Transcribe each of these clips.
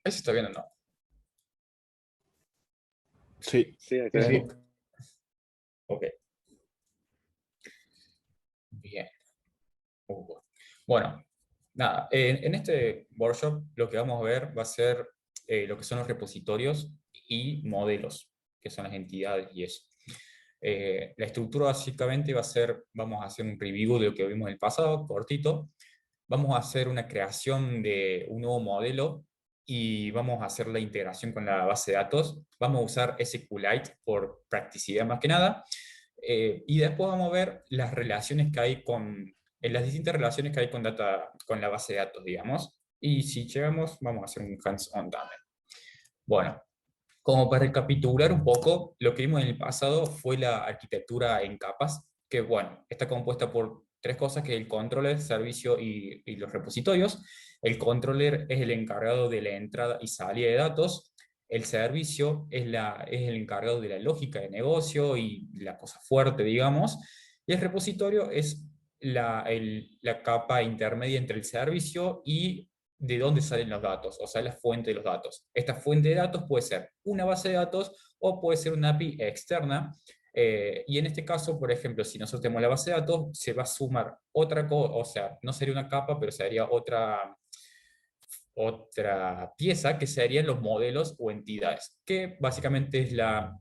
Ahí se está viendo, ¿no? Sí, Sí, ahí se sí, ve. sí. Ok, bien. Bueno, nada, en este workshop lo que vamos a ver va a ser lo que son los repositorios y modelos, que son las entidades y eso. La estructura básicamente va a ser, vamos a hacer un review de lo que vimos en el pasado, cortito. Vamos a hacer una creación de un nuevo modelo y vamos a hacer la integración con la base de datos. Vamos a usar SQLite por practicidad más que nada. Y después vamos a ver las relaciones que hay las distintas relaciones que hay con, con la base de datos, digamos. Y si llegamos, vamos a hacer un hands-on también. Bueno, como para recapitular un poco, lo que vimos en el pasado fue la arquitectura en capas, que bueno, está compuesta por tres cosas, que es el controller, servicio y los repositorios. El controller es el encargado de la entrada y salida de datos. El servicio es el encargado de la lógica de negocio y la cosa fuerte, digamos. Y el repositorio es la capa intermedia entre el servicio y de dónde salen los datos, o sea, la fuente de los datos. Esta fuente de datos puede ser una base de datos o puede ser una API externa. Y en este caso, por ejemplo, si nosotros tenemos la base de datos, se va a sumar otra cosa, o sea, no sería una capa, pero sería otra pieza que serían los modelos o entidades, que básicamente es la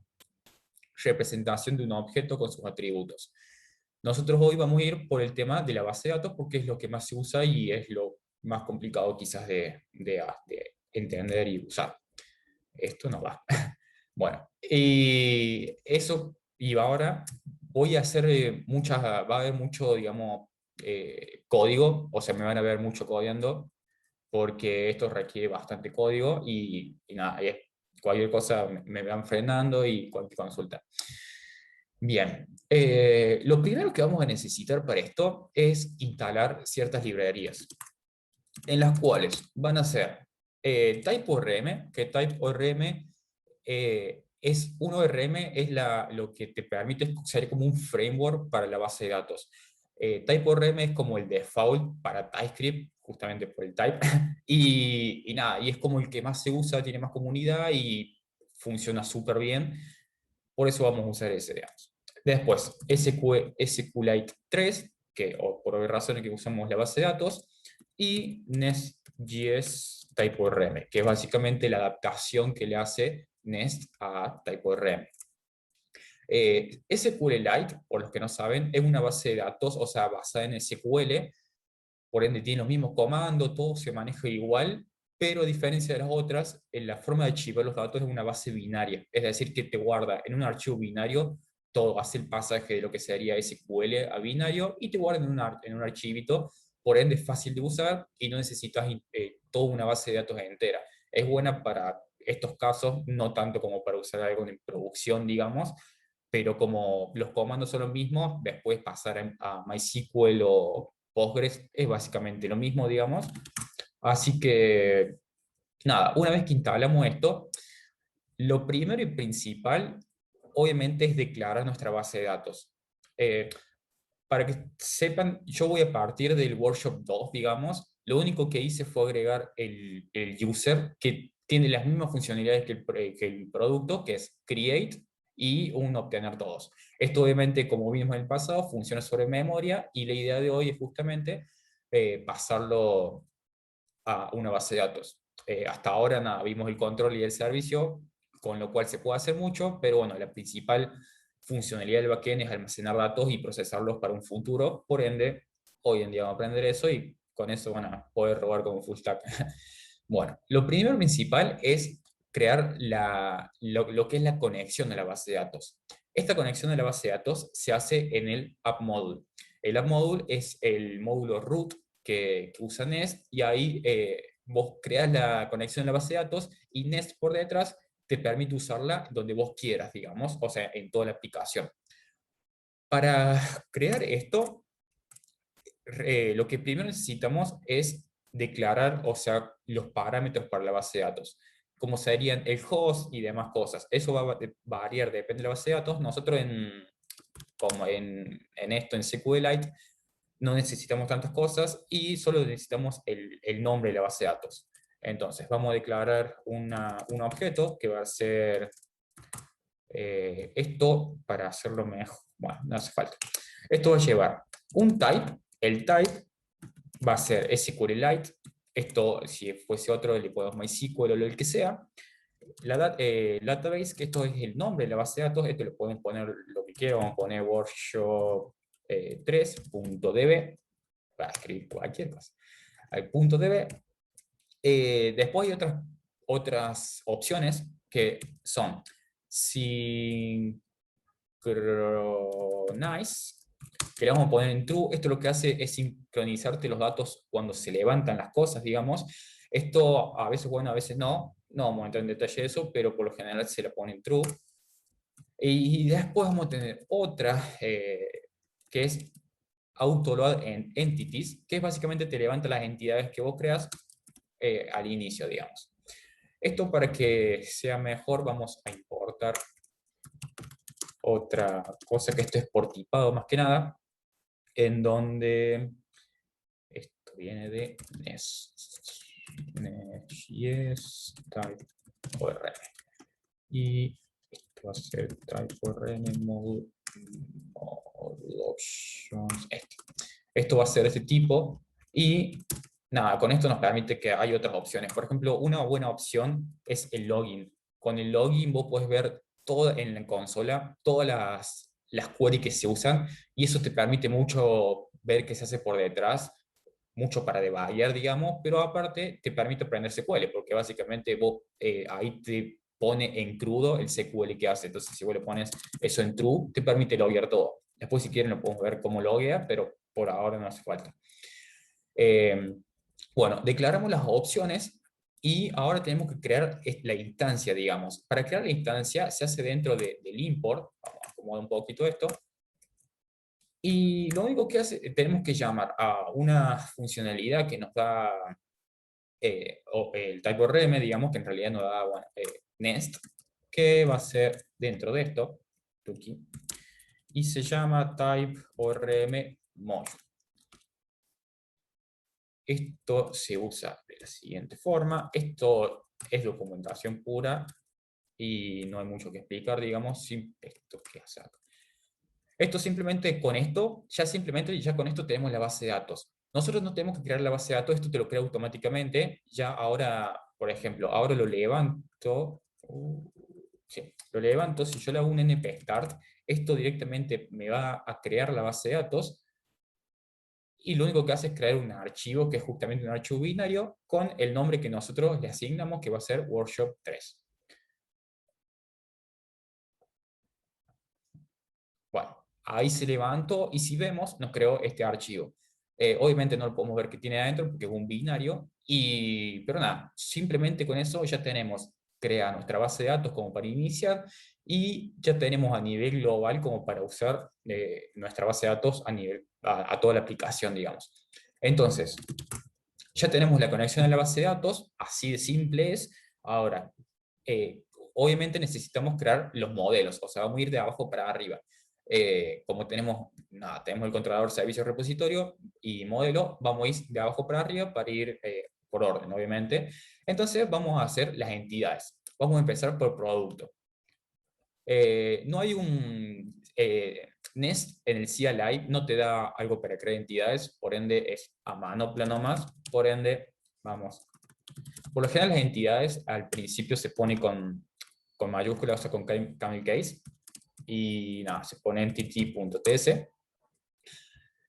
representación de un objeto con sus atributos. Nosotros hoy vamos a ir por el tema de la base de datos porque es lo que más se usa y es lo más complicado quizás de entender y usar. Esto no va. Bueno, y eso, y ahora voy a hacer va a haber mucho, digamos, código, o sea, me van a ver mucho codeando, porque esto requiere bastante código y nada, cualquier cosa me van frenando y cualquier consulta. Bien, lo primero que vamos a necesitar para esto es instalar ciertas librerías, en las cuales van a ser TypeORM, que TypeORM es un ORM, es lo que te permite ser como un framework para la base de datos. TypeORM es como el default para TypeScript, justamente por el type, y nada, y es como el que más se usa, tiene más comunidad y funciona súper bien, por eso vamos a usar ese, digamos. Después, SQLite 3, que o por razones que usamos la base de datos, y Nest.js TypeORM, que es básicamente la adaptación que le hace Nest a TypeORM. SQLite, por los que no saben, es una base de datos, o sea, basada en SQL, por ende tiene los mismos comandos, todo se maneja igual, pero a diferencia de las otras, en la forma de archivar los datos es una base binaria, es decir, que te guarda en un archivo binario todo, hace el pasaje de lo que sería SQL a binario y te guarda en un archivito, por ende es fácil de usar y no necesitas toda una base de datos entera. Es buena para estos casos, no tanto como para usar algo en producción, digamos, pero como los comandos son los mismos, después pasar a MySQL o Postgres es básicamente lo mismo, digamos. Así que, nada, una vez que instalamos esto, lo primero y principal, obviamente, es declarar nuestra base de datos. Eh, para que sepan, yo voy a partir del workshop 2, digamos. Lo único que hice fue agregar el user, que tiene las mismas funcionalidades que el producto, que es create y un obtener todos. Esto obviamente, como vimos en el pasado, funciona sobre memoria y la idea de hoy es justamente pasarlo a una base de datos. Hasta ahora nada, vimos el control y el servicio, con lo cual se puede hacer mucho, pero bueno, la principal funcionalidad del backend es almacenar datos y procesarlos para un futuro, por ende, hoy en día vamos a aprender eso y con eso van a poder robar como full stack. Bueno, lo primero principal es crear lo que es la conexión de la base de datos. Esta conexión de la base de datos se hace en el app module. El app module es el módulo root que usa Nest y ahí vos creas la conexión en la base de datos y Nest por detrás te permite usarla donde vos quieras, digamos, o sea, en toda la aplicación. Para crear esto, lo que primero necesitamos es declarar, o sea, los parámetros para la base de datos, como serían el host y demás cosas. Eso va a variar, depende de la base de datos. Nosotros como en esto, en SQLite, no necesitamos tantas cosas y solo necesitamos el nombre de la base de datos. Entonces, vamos a declarar un objeto que va a ser esto para hacerlo mejor. Bueno, no hace falta. Esto va a llevar un type. El type va a ser SQLite. Esto, si fuese otro, le podemos MySQL o lo que sea. Database, que esto es el nombre de la base de datos. Esto le pueden poner lo que quieran. Vamos a poner workshop 3.db para escribir cualquier cosa. Hay punto .db. Después hay otras opciones que son synchronize, que le vamos a poner en true. Esto lo que hace es sincronizarte los datos cuando se levantan las cosas, digamos. Esto a veces bueno, a veces no. No vamos a entrar en detalle de eso, pero por lo general se la pone en true. Y después vamos a tener otra, que es autoload en entities, que es básicamente te levanta las entidades que vos creas al inicio, digamos. Esto para que sea mejor vamos a importar otra cosa, que esto es por tipado más que nada, en donde esto viene de Nest.js type ORM. Y esto va a ser type ORM mode options. Esto va a ser de este tipo. Y nada, con esto nos permite que hay otras opciones. Por ejemplo, una buena opción es el login. Con el login vos podés ver todo en la consola, todas las queries que se usan, y eso te permite mucho ver qué se hace por detrás, mucho para debugger, digamos, pero aparte te permite aprender SQL, porque básicamente vos ahí te pone en crudo el SQL que hace. Entonces, si vos le pones eso en true, te permite loguear todo. Después, si quieren, lo podemos ver cómo loguea, pero por ahora no hace falta. Bueno, declaramos las opciones y ahora tenemos que crear la instancia, digamos. Para crear la instancia se hace dentro del import. Vamos a acomodar un poquito esto. Y lo único que hace, tenemos que llamar a una funcionalidad que nos da el type ORM, digamos, que en realidad nos da bueno, Nest, que va a ser dentro de esto, y se llama type ORM module. Esto se usa de la siguiente forma. Esto es documentación pura y no hay mucho que explicar, digamos. Esto que hace acá. Esto simplemente con esto, ya con esto tenemos la base de datos. Nosotros no tenemos que crear la base de datos, esto te lo crea automáticamente. Ya ahora, por ejemplo, ahora lo levanto. Sí, lo levanto, si yo le hago un npstart, esto directamente me va a crear la base de datos y lo único que hace es crear un archivo que es justamente un archivo binario con el nombre que nosotros le asignamos, que va a ser workshop 3. Bueno, ahí se levantó y si vemos, nos creó este archivo. Obviamente no lo podemos ver que tiene adentro porque es un binario, pero nada, simplemente con eso ya tenemos creada nuestra base de datos como para iniciar y ya tenemos a nivel global como para usar nuestra base de datos a toda la aplicación, digamos. Entonces, ya tenemos la conexión a la base de datos, así de simple es. Ahora, eh, obviamente necesitamos crear los modelos, o sea, vamos a ir de abajo para arriba. Como tenemos el controlador servicio repositorio y modelo, vamos a ir de abajo para arriba para ir por orden, obviamente. Entonces vamos a hacer las entidades. Vamos a empezar por producto. No hay un Nest en el CLI, no te da algo para crear entidades, por ende es a mano plano más, por ende, vamos. Por lo general las entidades al principio se pone con mayúsculas, o sea, con camel case, y nada, se pone entity.ts.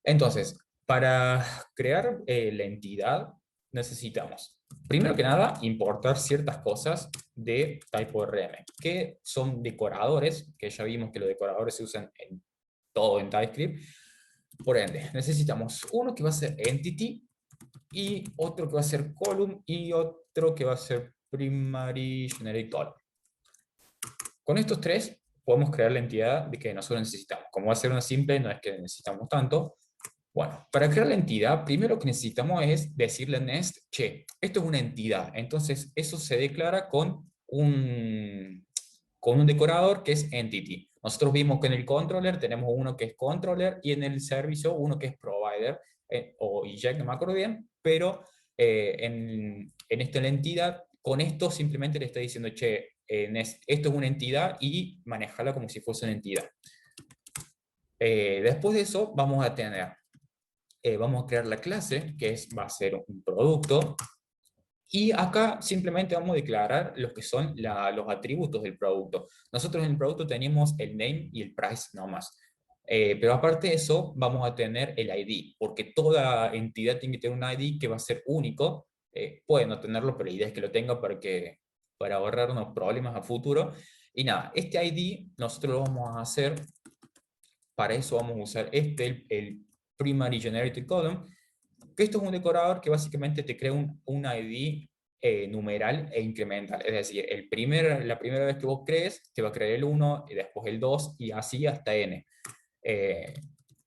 Entonces, para crear la entidad necesitamos, primero que nada, importar ciertas cosas de TypeORM, que son decoradores, que ya vimos que los decoradores se usan en todo en TypeScript. Por ende, necesitamos uno que va a ser entity, y otro que va a ser column, y otro que va a ser primary generate column. Con estos tres podemos crear la entidad de que nosotros necesitamos. Como va a ser una simple, no es que necesitamos tanto. Bueno, para crear la entidad, primero que necesitamos es decirle a Nest, che, esto es una entidad. Entonces, eso se declara con un decorador que es entity. Nosotros vimos que en el controller tenemos uno que es controller y en el servicio uno que es provider o eject, no me acuerdo bien, pero en en esta la entidad, con esto simplemente le está diciendo, che, esto es una entidad y manejarla como si fuese una entidad. Después de eso vamos a tener, vamos a crear la clase, que va a ser un producto, y acá simplemente vamos a declarar los que son los atributos del producto. Nosotros en el producto tenemos el name y el price nomás. Pero aparte de eso, vamos a tener el ID, porque toda entidad tiene que tener un ID que va a ser único. Puede no tenerlo, pero la idea es que lo tenga para ahorrarnos problemas a futuro. Y nada, este ID nosotros lo vamos a hacer, para eso vamos a usar el Primary Generated Column, que esto es un decorador que básicamente te crea un ID numeral e incremental. Es decir, la primera vez que vos crees, te va a crear el 1, y después el 2, y así hasta n. Eh,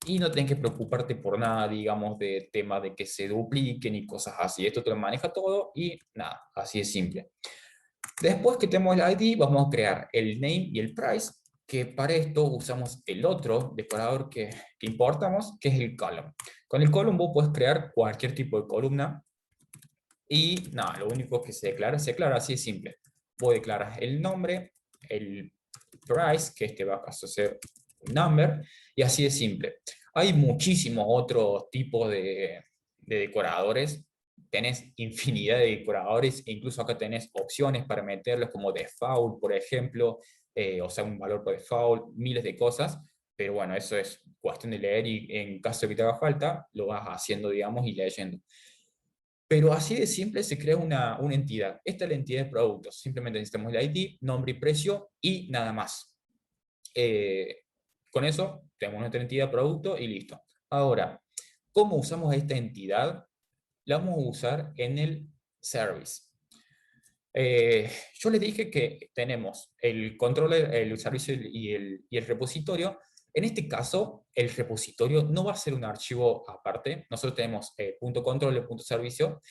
y no tenés que preocuparte por nada, digamos, de tema de que se dupliquen y cosas así. Esto te lo maneja todo y nada, así es simple. Después que tenemos el ID, vamos a crear el name y el price, que para esto usamos el otro decorador que importamos, que es el column. Con el column vos puedes crear cualquier tipo de columna y nada, lo único que se declara así de simple. Vos declaras el nombre, el price, que este va a ser un number, y así de simple. Hay muchísimos otros tipos de decoradores. Tenés infinidad de decoradores e incluso acá tenés opciones para meterlos como default, por ejemplo, o sea, un valor por default, miles de cosas, pero bueno, eso es cuestión de leer y en caso de que te haga falta, lo vas haciendo, digamos, y leyendo. Pero así de simple se crea una entidad. Esta es la entidad de productos. Simplemente necesitamos el ID, nombre y precio y nada más. Eh, con eso tenemos nuestra entidad de producto y listo. Ahora, ¿cómo usamos esta entidad? La vamos a usar en el service. Yo les dije que tenemos el controller, el servicio y el repositorio. En este caso, el repositorio no va a ser un archivo aparte. Nosotros tenemos punto control, punto servicio.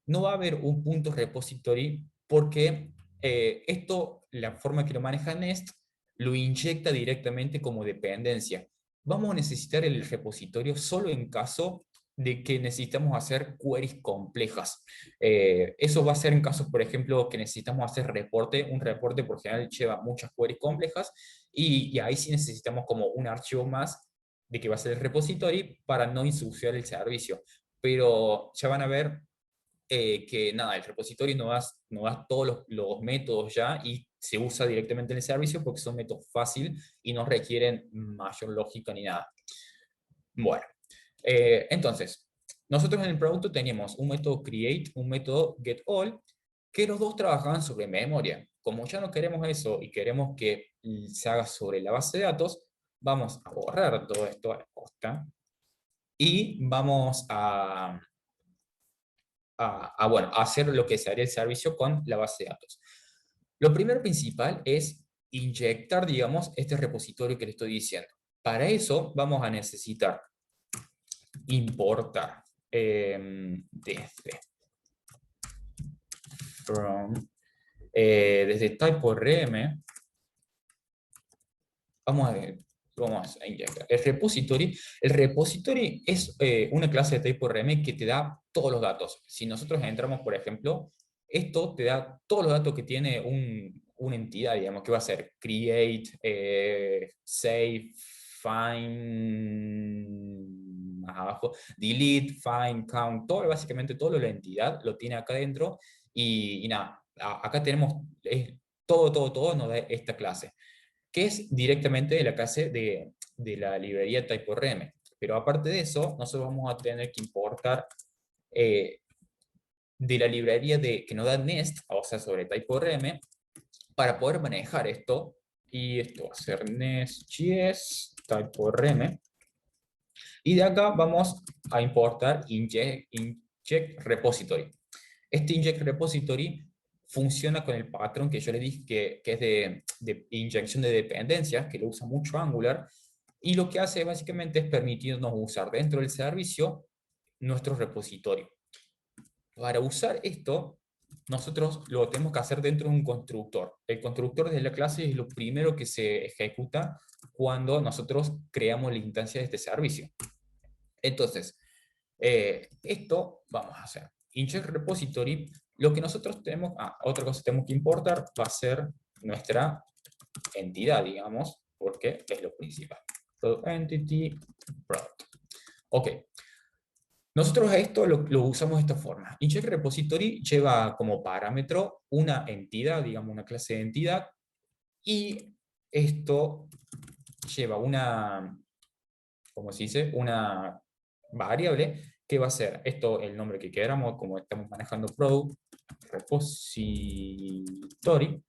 No va a haber un punto repository porque esto, la forma que lo maneja Nest, lo inyecta directamente como dependencia. Vamos a necesitar el repositorio solo en caso de que necesitamos hacer queries complejas. Eso va a ser en casos, por ejemplo, que necesitamos hacer reporte. Un reporte por general lleva muchas queries complejas y ahí sí necesitamos como un archivo más de que va a ser el repository para no ensuciar el servicio. Pero ya van a ver que nada, el repositorio no da todos los métodos ya y se usa directamente en el servicio porque son métodos fáciles y no requieren mayor lógica ni nada. Bueno, entonces, nosotros en el producto teníamos un método create, un método getAll, que los dos trabajaban sobre memoria. Como ya no queremos eso y queremos que se haga sobre la base de datos, vamos a borrar todo esto a la costa y vamos bueno, a hacer lo que se haría el servicio con la base de datos. Lo primero principal es inyectar, digamos, este repositorio que le estoy diciendo. Para eso vamos a necesitar importar desde desde type.rm vamos a inyectar el repository es una clase de type.rm que te da todos los datos. Si nosotros entramos, por ejemplo, esto te da todos los datos que tiene una entidad, digamos, que va a ser create, save, find, más abajo, delete, find, count, todo, básicamente todo lo de la entidad lo tiene acá dentro y nada, acá tenemos todo nos da esta clase, que es directamente de la clase de la librería type.rm. Pero aparte de eso, nosotros vamos a tener que importar de la librería que nos da Nest, o sea, sobre type.rm, para poder manejar esto. Y esto va a ser nest.js, type.rm. Y de acá vamos a importar inject repository. Este inject repository funciona con el patrón que yo le dije que es de inyección de dependencias, que lo usa mucho Angular, y lo que hace básicamente es permitirnos usar dentro del servicio nuestro repositorio. Para usar esto, nosotros lo tenemos que hacer dentro de un constructor. El constructor de la clase es lo primero que se ejecuta cuando nosotros creamos la instancia de este servicio. Entonces, esto vamos a hacer. Inject repository Lo que nosotros tenemos, otra cosa que tenemos que importar va a ser nuestra entidad, digamos, porque es lo principal. Product entity, product. Ok. Nosotros esto lo usamos de esta forma. Inject repository lleva como parámetro una entidad, digamos una clase de entidad, y esto lleva una, ¿cómo se dice? Una variable que va a ser esto, el nombre que queramos, como estamos manejando product repository,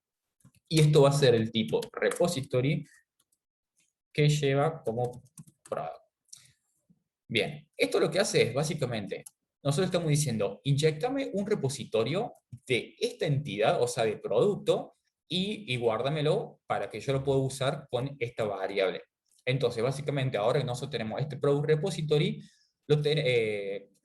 y esto va a ser el tipo repository que lleva como product. Bien, esto lo que hace es básicamente, nosotros estamos diciendo, inyectame un repositorio de esta entidad, o sea, de producto, y guárdamelo para que yo lo pueda usar con esta variable. Entonces, básicamente, ahora que nosotros tenemos este product repository,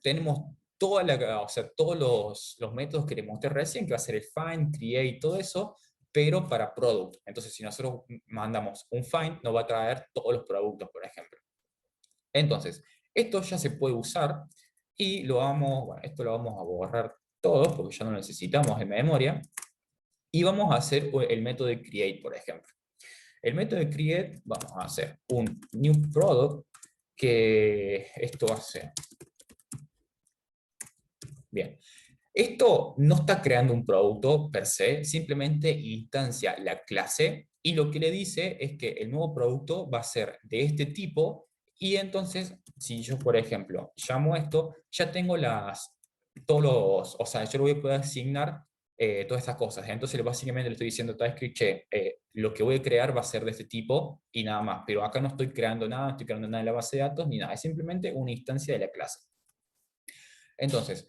tenemos toda o sea, todos los métodos que les mostré recién, que va a ser el find, create, todo eso, pero para product. Entonces, si nosotros mandamos un find, nos va a traer todos los productos, por ejemplo. Entonces, esto ya se puede usar y bueno, esto lo vamos a borrar todo porque ya no lo necesitamos en memoria. Y vamos a hacer el método de create, por ejemplo. El método de create, vamos a hacer un new product, que esto va a ser. Bien. Esto no está creando un producto per se, simplemente instancia la clase y lo que le dice es que el nuevo producto va a ser de este tipo y entonces, si yo, por ejemplo, llamo esto, ya tengo o sea, yo le voy a poder asignar todas estas cosas. Entonces, básicamente le estoy diciendo a TypeScript, che, lo que voy a crear va a ser de este tipo y nada más, pero acá no estoy creando nada, no estoy creando nada en la base de datos ni nada, es simplemente una instancia de la clase. Entonces,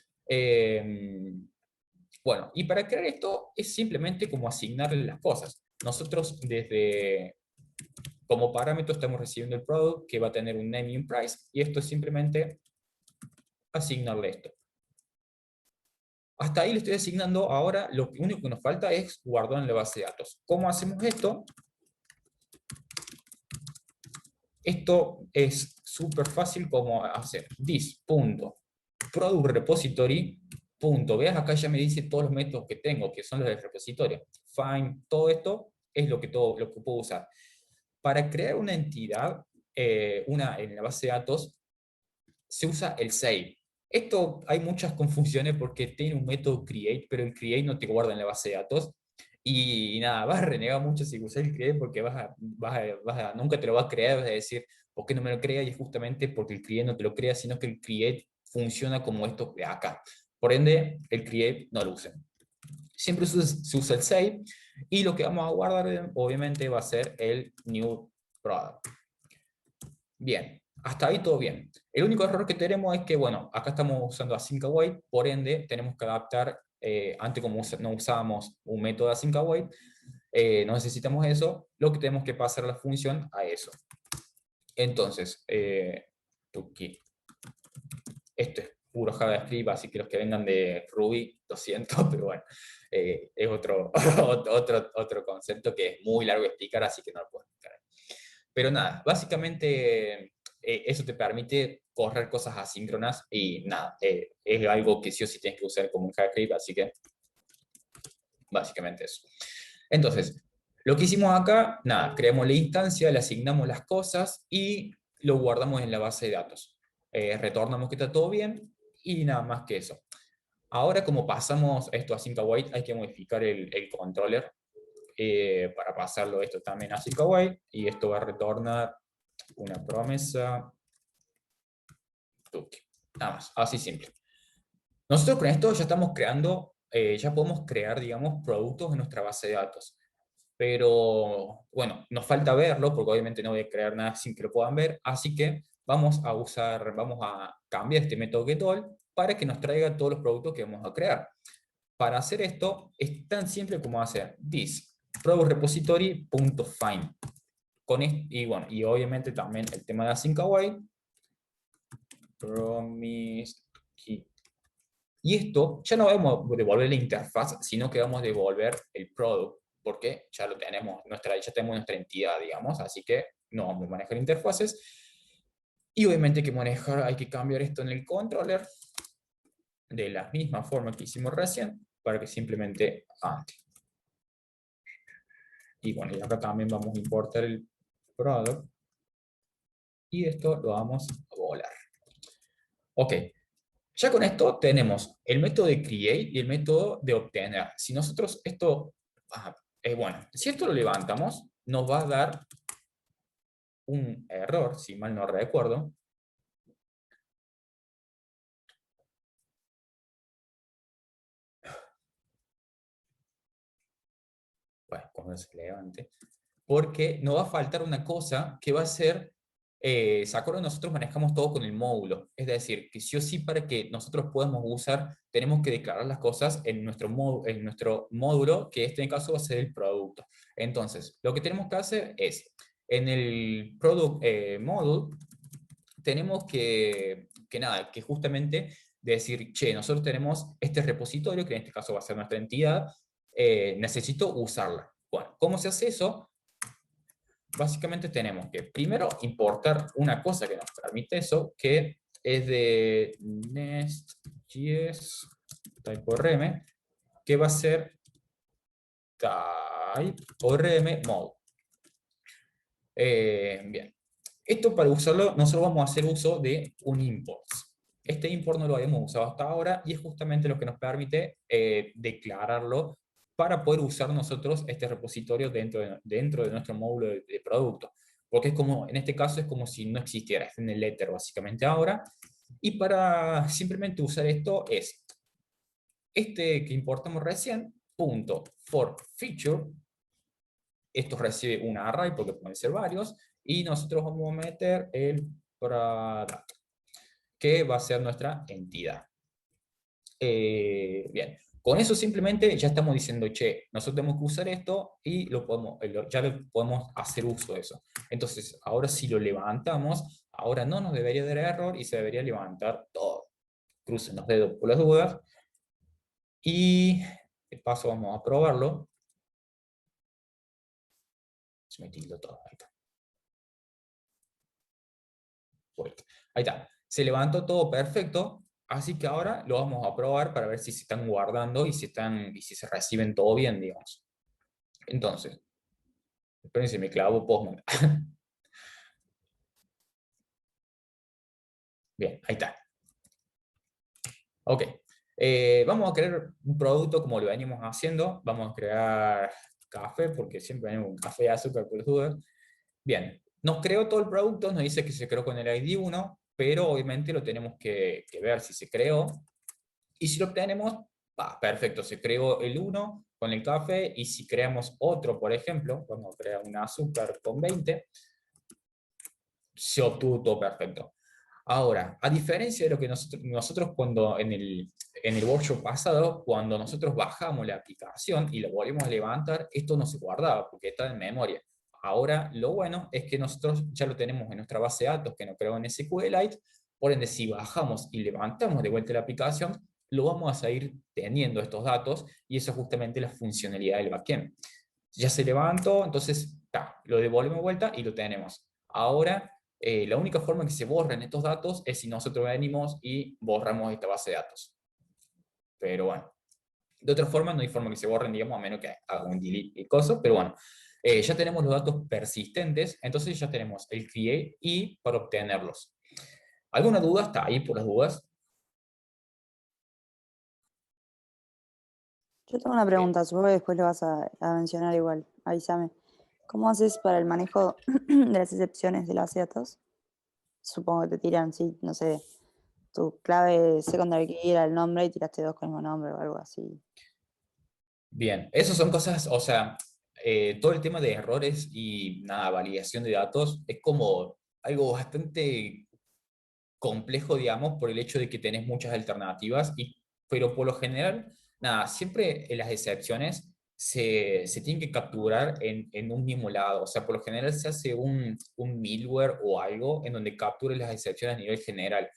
bueno, y para crear esto es simplemente como asignarle las cosas. Nosotros como parámetro estamos recibiendo el product que va a tener un name y un price, y esto es simplemente asignarle esto. Hasta ahí le estoy asignando, ahora lo único que nos falta es guardar en la base de datos. ¿Cómo hacemos esto? Esto es súper fácil como hacer this.productRepository. Veas, acá ya me dice todos los métodos que tengo, que son los del repositorio. Find, todo esto es lo que puedo usar. Para crear una entidad, en la base de datos, se usa el save. Esto hay muchas confusiones porque tiene un método create, pero el create no te guarda en la base de datos. Y nada, vas a renegar mucho si usas el create porque nunca te lo vas a crear, vas a decir, ¿por qué no me lo crea? Y es justamente porque el create no te lo crea, sino que el create funciona como esto de acá. Por ende, el create no lo usen. Siempre se usa el save y lo que vamos a guardar obviamente va a ser el new product. Bien, hasta ahí todo bien. El único error que tenemos es que, bueno, acá estamos usando async await, por ende tenemos que adaptar, antes como no usábamos un método async await, no necesitamos eso, lo que tenemos que pasar la función a eso. Entonces, esto es puro JavaScript, así que los que vengan de Ruby, lo siento, pero bueno, es otro concepto que es muy largo de explicar, así que no lo puedo explicar. Pero nada, básicamente eso te permite correr cosas asíncronas y nada, es algo que sí o sí tienes que usar como un JavaScript, así que básicamente eso. Entonces, lo que hicimos acá, nada, creamos la instancia, le asignamos las cosas y lo guardamos en la base de datos. Retornamos que está todo bien y nada más que eso. Ahora, como pasamos esto a sync await, hay que modificar el controller para pasarlo esto también a sync await, y esto va a retornar una promesa. Nada más, así simple. Nosotros con esto ya estamos creando, ya podemos crear, digamos, productos en nuestra base de datos. Pero, bueno, nos falta verlo, porque obviamente no voy a crear nada sin que lo puedan ver, así que vamos a cambiar este método getAll para que nos traiga todos los productos que vamos a crear. Para hacer esto, es tan simple como hacer this productRepository.find. Y bueno, y obviamente también el tema de async await, promise key. Y esto ya no vamos a devolver la interfaz, sino que vamos a devolver el product, porque ya lo tenemos, ya tenemos nuestra entidad, digamos, así que no vamos a manejar interfaces. Y obviamente hay que cambiar esto en el controller, de la misma forma que hicimos recién, para que simplemente ande. Y bueno, y acá también vamos a importar el product. Y esto lo vamos a volar. Ok, ya con esto tenemos el método de create y el método de obtener. Si nosotros esto, bueno, si esto lo levantamos, nos va a dar un error, si mal no recuerdo. Bueno, cuando se levante. Porque nos va a faltar una cosa que va a ser, ¿se acuerdan? Nosotros manejamos todo con el módulo. Es decir, que sí o sí para que nosotros podamos usar, tenemos que declarar las cosas en nuestro módulo, que este caso va a ser el producto. Entonces, lo que tenemos que hacer es, en el product module, tenemos nada, que justamente decir, che, nosotros tenemos este repositorio, que en este caso va a ser nuestra entidad, necesito usarla. Bueno, ¿cómo se hace eso? Básicamente tenemos que primero importar una cosa que nos permite eso, que es de Nest.js type.orm, que va a ser type.orm mode. Bien. Esto para usarlo, nosotros vamos a hacer uso de un import. Este import no lo habíamos usado hasta ahora y es justamente lo que nos permite declararlo para poder usar nosotros este repositorio dentro de nuestro módulo de producto. Porque es como, en este caso es como si no existiera, está en el letter básicamente ahora. Y para simplemente usar esto es este que importamos recién, punto for feature. Esto recibe un array porque pueden ser varios. Y nosotros vamos a meter el product, que va a ser nuestra entidad. Bien, con eso simplemente ya estamos diciendo, che, nosotros tenemos que usar esto y ya lo podemos hacer uso de eso. Entonces, ahora si lo levantamos, ahora no nos debería dar error y se debería levantar todo. Crucen los dedos por las dudas. Y de paso vamos a probarlo. Se me tildó todo, ahí está. Ahí está. Se levantó todo perfecto. Así que ahora lo vamos a probar para ver si se están guardando y si se reciben todo bien, digamos. Entonces, espérense, me clavo Postman. Bien, ahí está. Ok. Vamos a crear un producto como lo venimos haciendo. Vamos a crear café, porque siempre tenemos un café de azúcar por las dudas. Bien, nos creó todo el producto, nos dice que se creó con el ID 1, pero obviamente lo tenemos que ver si se creó. Y si lo obtenemos, perfecto, se creó el 1 con el café, y si creamos otro, por ejemplo, vamos a crear un azúcar con 20, se obtuvo todo perfecto. Ahora, a diferencia de lo que nosotros cuando en el workshop pasado, cuando nosotros bajamos la aplicación y lo volvimos a levantar, esto no se guardaba porque está en memoria. Ahora, lo bueno es que nosotros ya lo tenemos en nuestra base de datos que nos creó en SQLite, por ende, si bajamos y levantamos de vuelta la aplicación, lo vamos a seguir teniendo estos datos, y eso es justamente la funcionalidad del backend. Ya se levantó, entonces lo devolvemos de vuelta y lo tenemos. Ahora, la única forma que se borren estos datos es si nosotros venimos y borramos esta base de datos. Pero bueno, de otra forma no hay forma que se borren, digamos, a menos que haga un delete y cosas, pero bueno, ya tenemos los datos persistentes, entonces ya tenemos el create y para obtenerlos. ¿Alguna duda? Está ahí por las dudas. Yo tengo una Bien. pregunta, supongo que después lo vas a mencionar igual, avísame. ¿Cómo haces para el manejo de las excepciones de las base de datos? Supongo que te tiran, sí, no sé, tu clave secondary key era el nombre y tiraste dos con el mismo nombre o algo así. Bien, esas son cosas, o sea, todo el tema de errores y nada, validación de datos es como algo bastante complejo, digamos, por el hecho de que tenés muchas alternativas, pero por lo general, nada, siempre las excepciones se tienen que capturar en un mismo lado. O sea, por lo general se hace un middleware o algo en donde capture las excepciones a nivel general.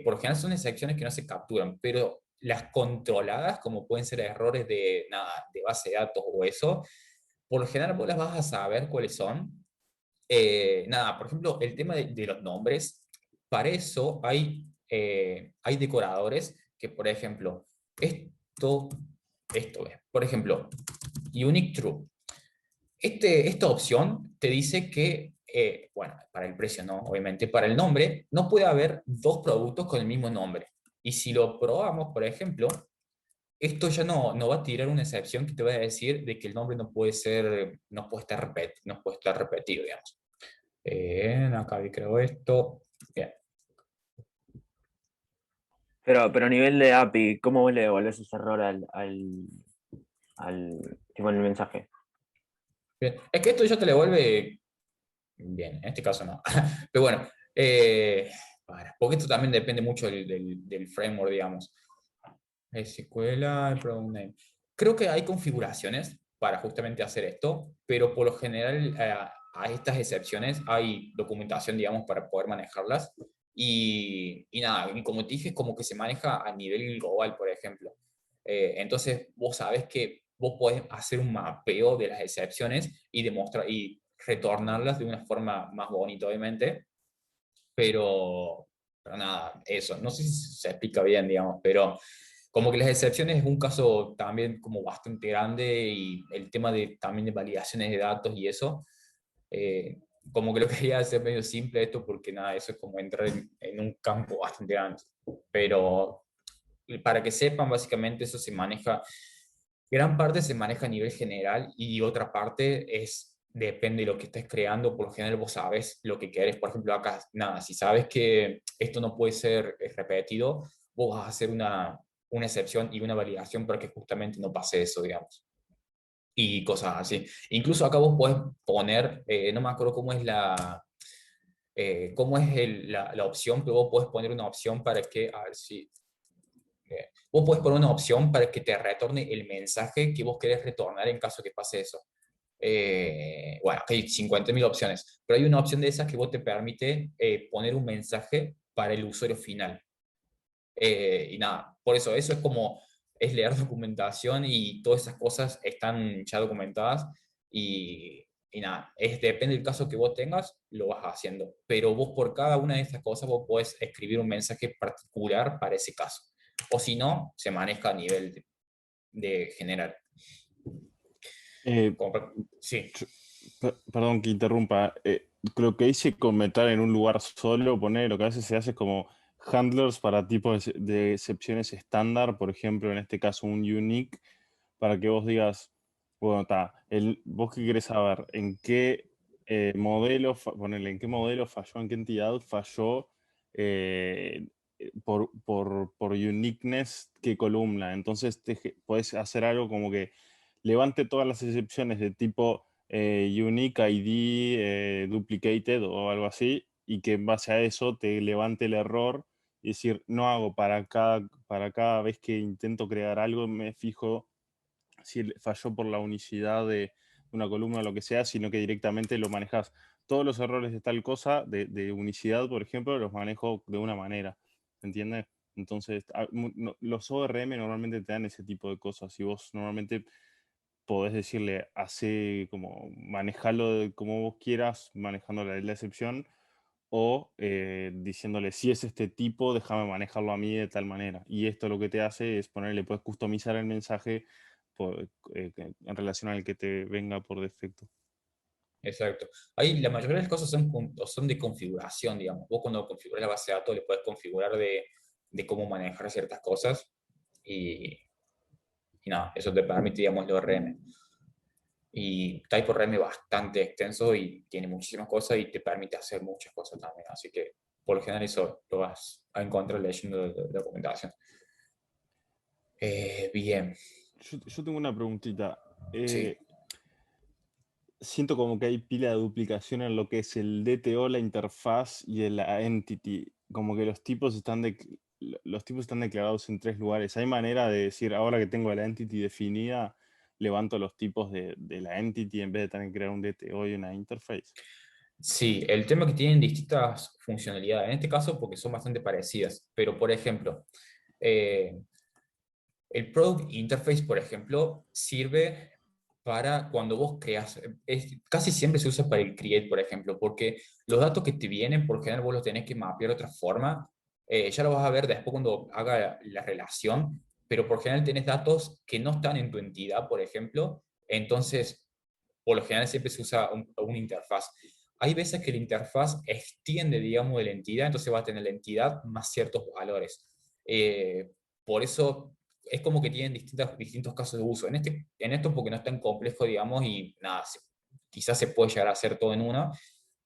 Por lo general son excepciones que no se capturan, pero las controladas, como pueden ser errores de, nada, de base de datos o eso, por lo general vos las vas a saber cuáles son. Nada, por ejemplo, el tema de los nombres, para eso hay decoradores que, por ejemplo, esto esto es, por ejemplo, unique true. Esta opción te dice que, bueno, para el precio no, obviamente, para el nombre no puede haber dos productos con el mismo nombre. Y si lo probamos, por ejemplo, esto ya no va a tirar una excepción que te va a decir de que el nombre no puede ser, no puede estar repetido, digamos. Acá creo esto. Bien. Pero a nivel de API, ¿cómo vos le devolvés ese error tipo, en el mensaje? Bien. Es que esto ya te lo devuelve bien, en este caso no. Pero bueno, porque esto también depende mucho del framework, digamos. SQL, product name. Creo que hay configuraciones para justamente hacer esto, pero por lo general a estas excepciones hay documentación, digamos, para poder manejarlas. Y nada, y como te dije, es como que se maneja a nivel global, por ejemplo. Entonces, vos sabes que vos podés hacer un mapeo de las excepciones y demostrar y retornarlas de una forma más bonita, obviamente, pero nada, eso. No sé si se explica bien, digamos, pero como que las excepciones es un caso también como bastante grande y el tema también de validaciones de datos y eso, eh, como que lo quería hacer medio simple esto porque nada, eso es como entrar en un campo bastante grande. Pero para que sepan, básicamente eso se maneja, gran parte se maneja a nivel general y otra parte depende de lo que estés creando, por lo general vos sabes lo que querés. Por ejemplo, acá, nada, si sabes que esto no puede ser repetido, vos vas a hacer una excepción y una validación para que justamente no pase eso, digamos. Y cosas así. Incluso acá vos podés poner, no me acuerdo cómo es la opción, pero vos podés poner una opción para que, a ver si, vos podés poner una opción para que te retorne el mensaje que vos querés retornar en caso que pase eso. Bueno, hay 50.000 opciones, pero hay una opción de esas que vos te permite poner un mensaje para el usuario final. Y nada, por eso es como, es leer documentación y todas esas cosas están ya documentadas y nada, depende del caso que vos tengas, lo vas haciendo. Pero vos por cada una de estas cosas vos podés escribir un mensaje particular para ese caso. O si no, se maneja a nivel de general. Eh, Sí. Perdón que interrumpa. Lo que dice con metal en un lugar solo, poner lo que a veces se hace es como handlers para tipos de excepciones estándar, por ejemplo, en este caso un unique, para que vos digas, bueno, está, vos qué querés saber, en qué modelo, ponele, en qué modelo falló, en qué entidad falló por uniqueness, qué columna. Entonces podés hacer algo como que levante todas las excepciones de tipo unique ID duplicated o algo así, y que en base a eso te levante el error y decir, no hago para cada vez que intento crear algo, me fijo si falló por la unicidad de una columna o lo que sea, sino que directamente lo manejas. Todos los errores de tal cosa, de unicidad, por ejemplo, los manejo de una manera, ¿entiendes? Entonces, los ORM normalmente te dan ese tipo de cosas. Y vos normalmente podés decirle, hace como, manejalo como vos quieras, manejando la excepción, o diciéndole, si es este tipo, déjame manejarlo a mí de tal manera. Y esto lo que te hace es ponerle, puedes customizar el mensaje en relación al que te venga por defecto. Exacto. Ahí la mayoría de las cosas son de configuración, digamos. Vos cuando configuras la base de datos le puedes configurar de cómo manejar ciertas cosas y, y nada, eso te permite, digamos, el ORM. Y TypeORM es bastante extenso y tiene muchísimas cosas y te permite hacer muchas cosas también. Así que por lo general eso lo vas a encontrar leyendo la documentación. Bien. Yo tengo una preguntita. Sí. Siento como que hay pila de duplicación en lo que es el DTO, la interfaz y el entity. Como que los tipos están declarados en tres lugares. ¿Hay manera de decir, ahora que tengo la entity definida, levanto los tipos de la entity en vez de tener que crear un DTO y una interface? Sí, el tema es que tienen distintas funcionalidades, en este caso porque son bastante parecidas, pero por ejemplo, eh, el Product Interface, por ejemplo, sirve para cuando vos creas, casi siempre se usa para el create, por ejemplo, porque los datos que te vienen, por general vos los tenés que mapear de otra forma, ya lo vas a ver después cuando haga la relación, pero por general tenés datos que no están en tu entidad, por ejemplo, entonces, por lo general siempre se usa una interfaz. Hay veces que la interfaz extiende, digamos, de la entidad, entonces va a tener la entidad más ciertos valores. Por eso es como que tienen distintos casos de uso. En esto porque no es tan complejo, digamos, y nada, quizás se puede llegar a hacer todo en una,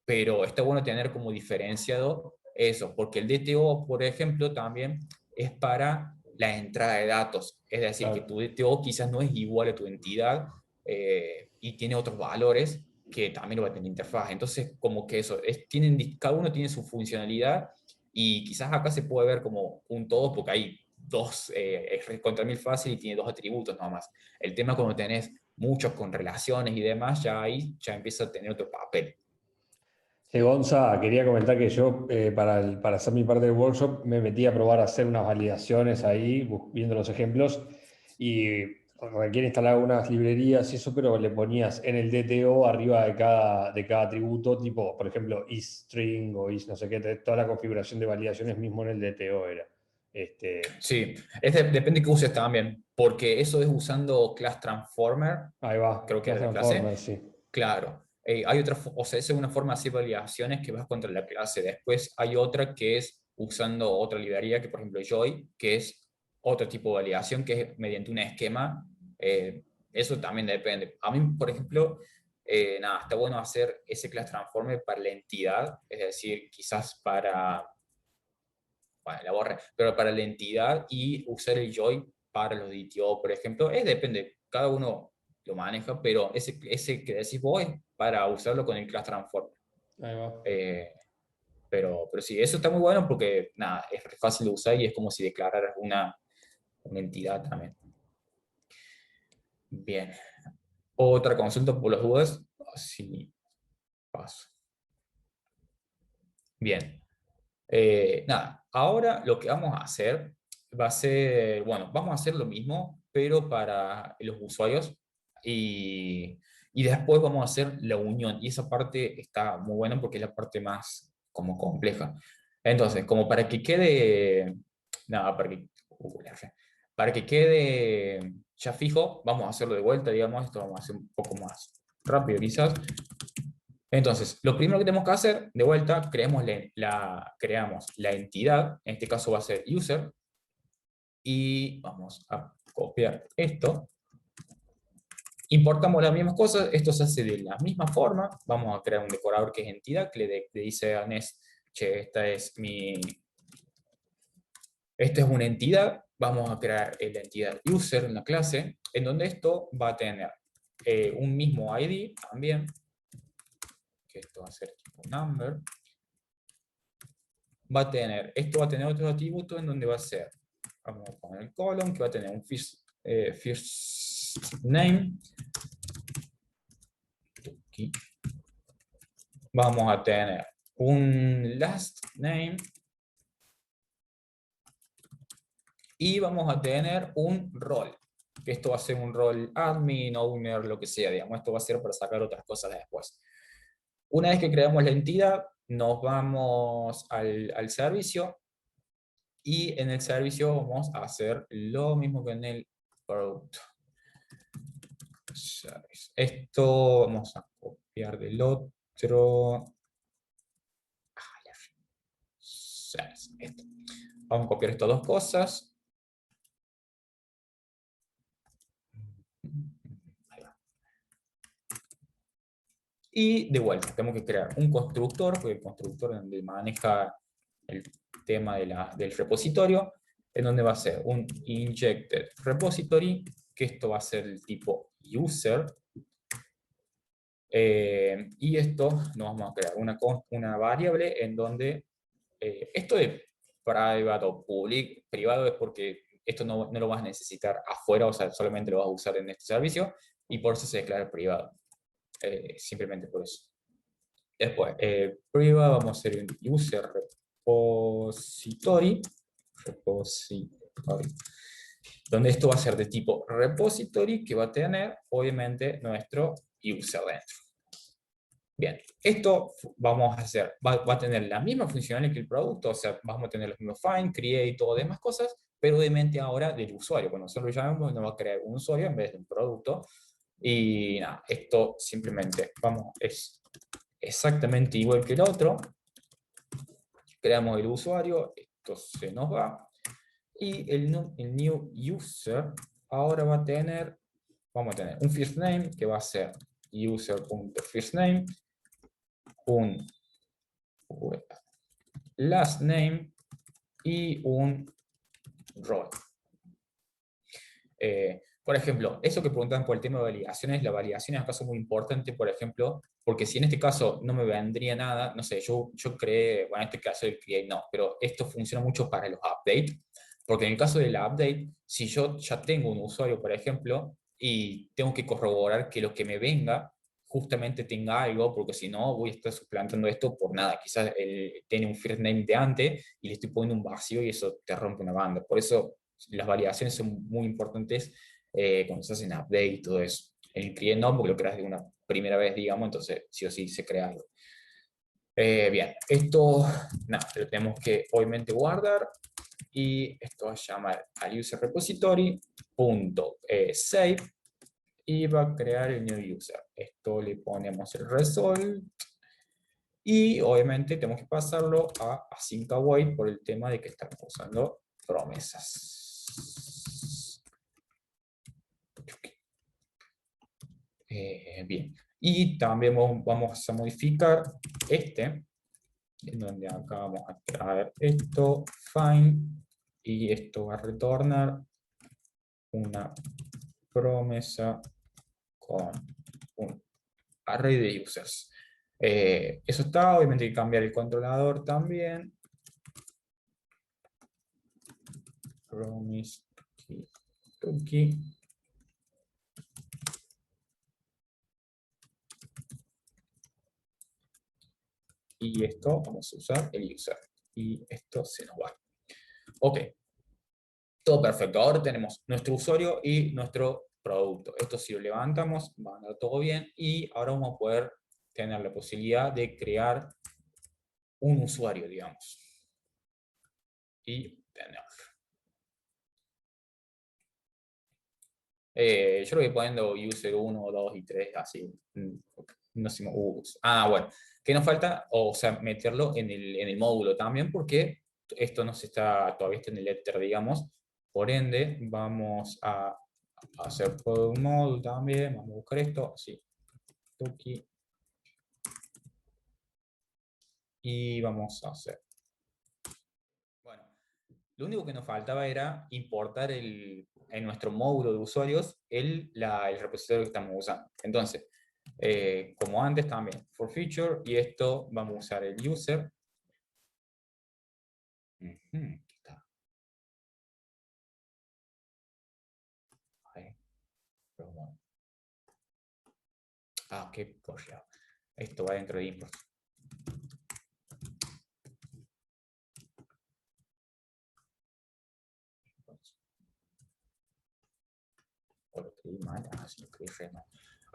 pero está bueno tener como diferenciado eso, porque el DTO, por ejemplo, también es para la entrada de datos, es decir, que Claro. tu DTO quizás no es igual a tu entidad y tiene otros valores que también lo va a tener interfaz. Entonces, como que eso, cada uno tiene su funcionalidad y quizás acá se puede ver como un todo porque hay dos, es contra mil fácil y tiene dos atributos nomás. El tema cuando tenés muchos con relaciones y demás, ya ahí ya empieza a tener otro papel. Sí, Gonza, quería comentar que yo, para hacer mi parte del workshop, me metí a probar a hacer unas validaciones ahí, viendo los ejemplos, y requiere instalar algunas librerías y eso, pero le ponías en el DTO arriba de cada atributo, tipo, por ejemplo, isString o is no sé qué, toda la configuración de validaciones mismo en el DTO era. Sí, depende que uses también, porque eso es usando Class Transformer, Ahí va, creo que Class era la clase. Transformer, sí. Claro, hay otra, o sea, esa es una forma de hacer validaciones que vas contra la clase. Después hay otra que es usando otra librería, que por ejemplo Joy, que es otro tipo de validación, que es mediante un esquema. Eso también depende. A mí, por ejemplo, nada, está bueno hacer ese Class Transformer para la entidad, es decir, quizás para bueno, la borré, pero para la entidad y usar el joy para los DTO, por ejemplo, depende, cada uno lo maneja, pero ese que decís vos es para usarlo con el Class Transform. Ahí va. Pero sí, eso está muy bueno porque nada, es fácil de usar y es como si declararas una entidad también. Bien. Otra consulta por las dudas. Sí, paso. Bien. Nada, ahora lo que vamos a hacer va a ser, bueno, vamos a hacer lo mismo, pero para los usuarios y después vamos a hacer la unión y esa parte está muy buena porque es la parte más como compleja. Entonces, como para que quede, nada, para que quede ya fijo, vamos a hacerlo de vuelta, digamos, esto vamos a hacer un poco más rápido quizás. Entonces, lo primero que tenemos que hacer, de vuelta, creamos la entidad, en este caso va a ser user, y vamos a copiar esto. Importamos las mismas cosas, esto se hace de la misma forma, vamos a crear un decorador que es entidad, que le dice a Nest, che, esta es una entidad, vamos a crear la entidad user en la clase, en donde esto va a tener un mismo ID también, que esto va a ser tipo number, esto va a tener otros atributos en donde va a ser, vamos a poner el colon, que va a tener un first name, aquí. Vamos a tener un last name, y vamos a tener un rol, que esto va a ser un rol admin, owner, lo que sea, digamos, esto va a ser para sacar otras cosas después. Una vez que creamos la entidad, nos vamos al servicio, y en el servicio vamos a hacer lo mismo que en el product service. Esto vamos a copiar del otro. Esto. Vamos a copiar estas dos cosas. Ahí va. Y de vuelta, tenemos que crear un constructor, porque el constructor es donde maneja el tema del repositorio, en donde va a ser un injected repository, que esto va a ser el tipo user, y esto nos vamos a crear una variable en donde esto de private o public, privado es porque esto no lo vas a necesitar afuera, o sea, solamente lo vas a usar en este servicio, y por eso se declara privado, simplemente por eso. Después, privado vamos a hacer un user repository, donde esto va a ser de tipo repository, que va a tener, obviamente, nuestro user dentro. Bien, esto vamos a hacer, va a tener la misma funcionalidad que el producto, o sea, vamos a tener los mismos find, create y todo demás cosas, pero obviamente ahora del usuario. Cuando nosotros lo llamamos, nos va a crear un usuario en vez de un producto. Y nada, esto simplemente, es exactamente igual que el otro. Creamos el usuario, esto se nos va. Y el new user ahora va a tener, vamos a tener un first name que va a ser user.firstname, un last name y un role. Por ejemplo, eso que preguntan por el tema de validaciones, la validación es acaso muy importante, por ejemplo, porque si en este caso no me vendría nada, no sé, yo creé, bueno, en este caso el create no, pero esto funciona mucho para los updates, porque en el caso de la update, si yo ya tengo un usuario, por ejemplo, y tengo que corroborar que lo que me venga justamente tenga algo, porque si no voy a estar suplantando esto por nada, quizás él tiene un first name de antes y le estoy poniendo un vacío y eso te rompe una banda. Por eso las validaciones son muy importantes cuando se hacen update y todo eso. En el cliente no, porque lo creas de una primera vez, digamos, entonces sí o sí se crea algo. Bien, esto nada, lo tenemos que obviamente guardar y esto va a llamar al user repository .save y va a crear el new user. Esto le ponemos el result y obviamente tenemos que pasarlo a async await por el tema de que estamos usando promesas. Bien, y también vamos a modificar en donde acá vamos a traer esto, find, y esto va a retornar una promesa con un array de users. Eso está, obviamente hay que cambiar el controlador también. Promise cookie. Y esto vamos a usar el user. Y esto se nos va. Ok. Todo perfecto. Ahora tenemos nuestro usuario y nuestro producto. Esto si lo levantamos, va a andar todo bien. Y ahora vamos a poder tener la posibilidad de crear un usuario, digamos. Y tener. Yo lo voy poniendo user 1, 2 y 3, así. No sé, bueno. ¿Qué nos falta? O sea, meterlo en el módulo también, porque esto no se está, todavía está en el éter, digamos. Por ende, vamos a hacer todo un módulo también. Vamos a buscar esto, así. Tuki. Y vamos a hacer. Bueno, lo único que nos faltaba era importar en nuestro módulo de usuarios el repositorio que estamos usando. Entonces, como antes también, for feature, y esto vamos a usar el user. Aquí está. Ahí. Qué porra. Esto va dentro de import. O lo escribí mal, sí, lo escribí re mal.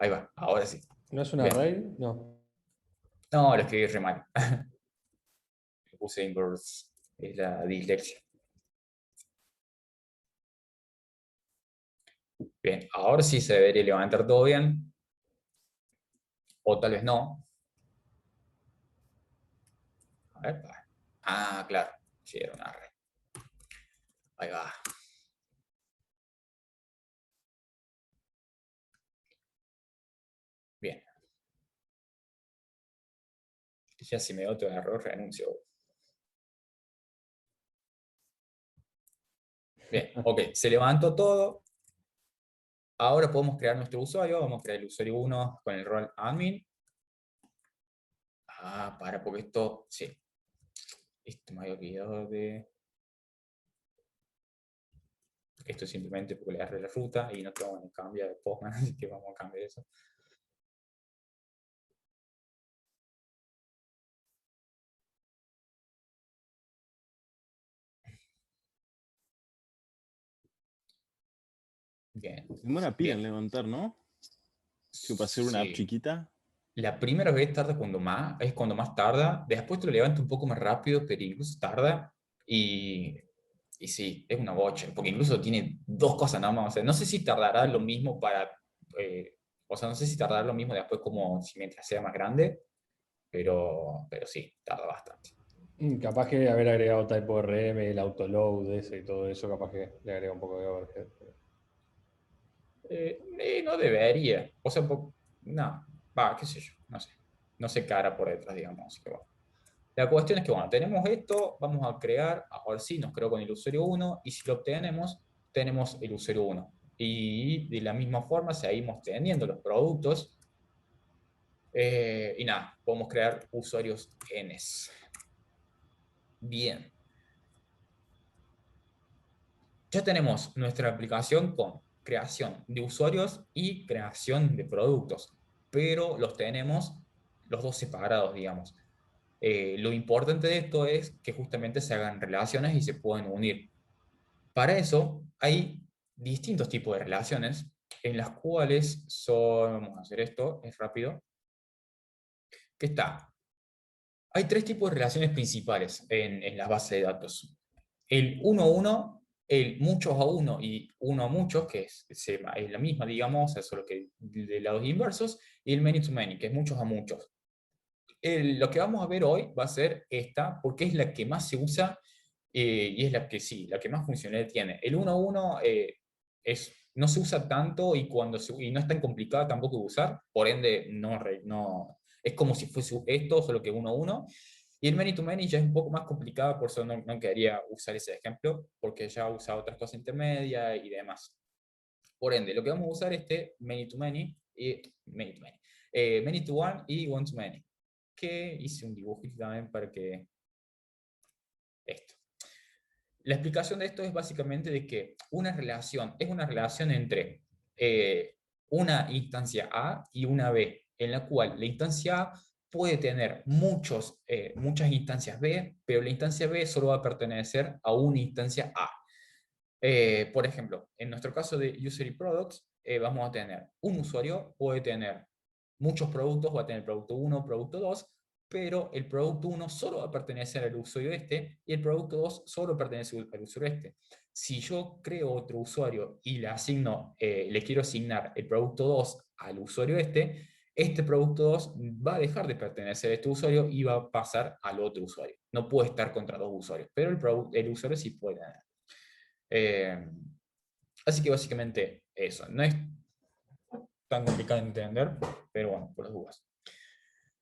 Ahí va, ahora sí. ¿No es un Bien. array? No. No, lo escribí re mal. Le puse inverse, es la dislexia. Bien, ahora sí se debería levantar todo bien. O tal vez no. A ver, claro. Sí, era un array. Ahí va. Bien. Ya si me da otro error, renuncio. Bien, ok. Se levantó todo. Ahora podemos crear nuestro usuario. Vamos a crear el usuario 1 con el rol admin. Porque esto... Sí. Esto me había olvidado de... Esto es simplemente porque le agarré la ruta y no tengo que cambiar de Postman, así que vamos a cambiar eso. Bien. Demora pila en Bien. levantar, ¿no? Que para hacer una app Sí. chiquita. La primera vez tarda es cuando más tarda. Después te lo levanta un poco más rápido, pero incluso tarda. Y Y sí, es una bocha, porque incluso tiene dos cosas nada más. O sea, no sé si tardará lo mismo para... o sea, no sé si tardará lo mismo después como si mientras sea más grande, pero sí, tarda bastante. Capaz que haber agregado TypeORM, el autoload ese y todo eso, capaz que le agrega un poco de overhead. No debería. O sea, no, va, qué sé yo, no sé. No sé qué hará por detrás, digamos. Así que bueno. La cuestión es que, bueno, tenemos esto, vamos a crear, ahora sí, nos creó con el usuario 1, y si lo obtenemos, tenemos el usuario 1. Y de la misma forma seguimos teniendo los productos. Y nada, podemos crear usuarios Ns. Bien. Ya tenemos nuestra aplicación con creación de usuarios y creación de productos, pero los tenemos los dos separados, digamos. Lo importante de esto es que justamente se hagan relaciones y se puedan unir. Para eso hay distintos tipos de relaciones en las cuales son, vamos a hacer esto, es rápido, que está. Hay tres tipos de relaciones principales en las bases de datos. El uno a uno, el muchos a uno y uno a muchos, que es la misma, digamos, solo que de lados inversos, y el many to many, que es muchos a muchos. Lo que vamos a ver hoy va a ser esta, porque es la que más se usa y es la que sí, la que más funcionalidad tiene. El 1 a 1 no se usa tanto y, y no es tan complicada tampoco de usar, por ende es como si fuese esto, solo que 1 a 1. Y el many to many ya es un poco más complicada, por eso no quería usar ese ejemplo, porque ya he usado otras cosas intermedias y demás. Por ende, lo que vamos a usar es este many to many, many to one y one to many, que hice un dibujito también para que esto. La explicación de esto es básicamente de que una relación es una relación entre una instancia A y una B, en la cual la instancia A puede tener muchas instancias B, pero la instancia B solo va a pertenecer a una instancia A. Por ejemplo, en nuestro caso de User y Products, vamos a tener un usuario, puede tener muchos productos, va a tener producto 1, producto 2, pero el producto 1 solo va a pertenecer al usuario este y el producto 2 solo pertenece al usuario este. Si yo creo otro usuario y le quiero asignar el producto 2 al usuario este producto 2 va a dejar de pertenecer a este usuario y va a pasar al otro usuario. No puede estar contra dos usuarios, pero el usuario sí puede tener. Así que básicamente eso. No es tan complicado de entender, pero bueno, por las dudas.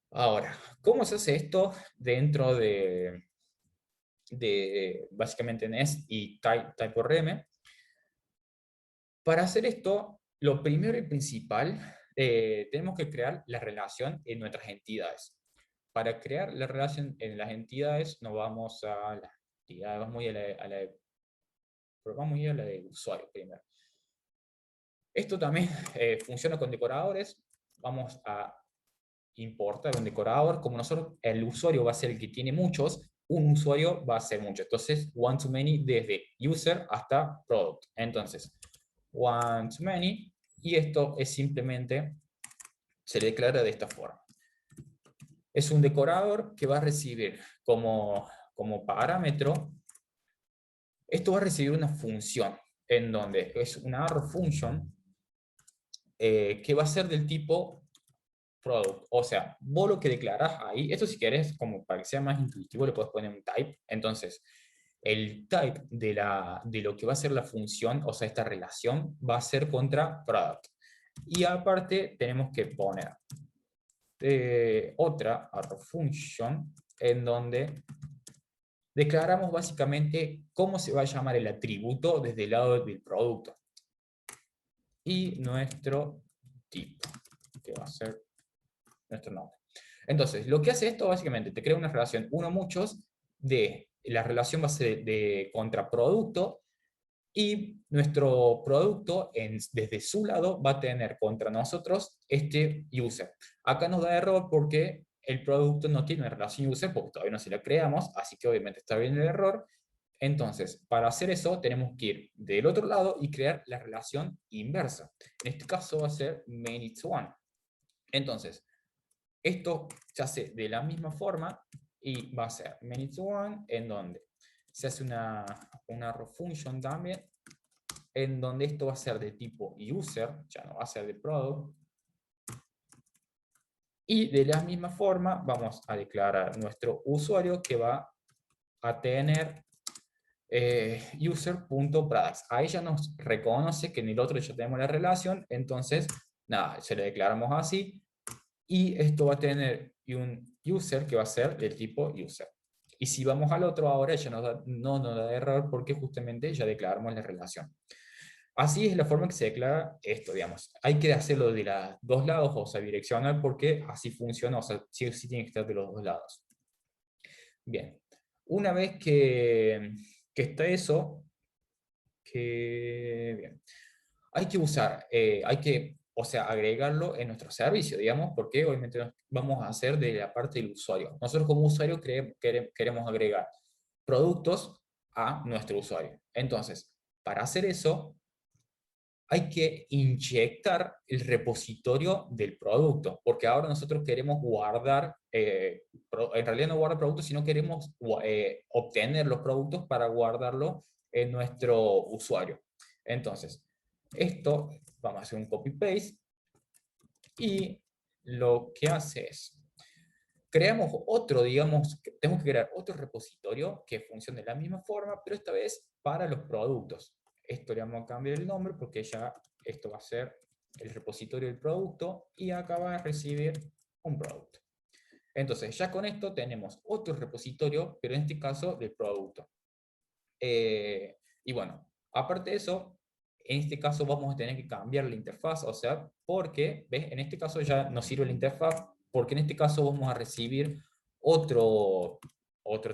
Ahora, ¿cómo se hace esto dentro de básicamente Nest y TypeORM? Para hacer esto, lo primero y principal, tenemos que crear la relación en nuestras entidades. Para crear la relación en las entidades, nos vamos a las entidades, vamos a ir a la de usuario primero. Esto también funciona con decoradores. Vamos a importar un decorador. Como el usuario va a ser el que tiene muchos, un usuario va a ser mucho. Entonces, one to many desde user hasta product. Entonces, one to many, y esto es simplemente, se le declara de esta forma. Es un decorador que va a recibir como parámetro, esto va a recibir una función, en donde es una arrow function, que va a ser del tipo product. O sea, vos lo que declarás ahí, esto si querés, como para que sea más intuitivo, le puedes poner un type. Entonces, el type de lo que va a ser la función, o sea, esta relación, va a ser contra product. Y aparte tenemos que poner otra arrow function en donde declaramos básicamente cómo se va a llamar el atributo desde el lado del producto. Y nuestro tipo, que va a ser nuestro nombre. Entonces, lo que hace esto básicamente te crea una relación uno muchos de la relación va a ser de contraproducto, y nuestro producto desde su lado va a tener contra nosotros este user. Acá nos da error porque el producto no tiene una relación user porque todavía no se la creamos, así que obviamente está bien el error. Entonces, para hacer eso tenemos que ir del otro lado y crear la relación inversa. En este caso va a ser many to one. Entonces, esto se hace de la misma forma y va a ser many to one, en donde se hace una raw function también, en donde esto va a ser de tipo user, ya no va a ser de product. Y de la misma forma vamos a declarar nuestro usuario que va a tener user.products. Ahí ya nos reconoce que en el otro ya tenemos la relación, entonces nada, se le declaramos así. Y esto va a tener un user que va a ser del tipo user. Y si vamos al otro ahora ya no nos da error porque justamente ya declaramos la relación. Así es la forma que se declara esto, digamos. Hay que hacerlo de los dos lados, o sea, bidireccional, porque así funciona, o sea, sí o sí tiene que estar de los dos lados. Bien, una vez que está eso, bien, hay que usar, o sea, agregarlo en nuestro servicio, digamos, porque obviamente vamos a hacer de la parte del usuario. Nosotros como usuario queremos agregar productos a nuestro usuario. Entonces, para hacer eso, hay que inyectar el repositorio del producto, porque ahora nosotros queremos guardar, en realidad no guardar productos, sino queremos obtener los productos para guardarlo en nuestro usuario. Entonces, esto, vamos a hacer un copy-paste, y lo que hace es, creamos otro, digamos, tenemos que crear otro repositorio que funcione de la misma forma, pero esta vez para los productos. Esto le vamos a cambiar el nombre porque ya esto va a ser el repositorio del producto y acá va a recibir un producto. Entonces ya con esto tenemos otro repositorio, pero en este caso del producto. Y bueno, aparte de eso, en este caso vamos a tener que cambiar la interfaz, o sea, porque, ¿ves? En este caso ya nos sirve la interfaz, porque en este caso vamos a recibir otro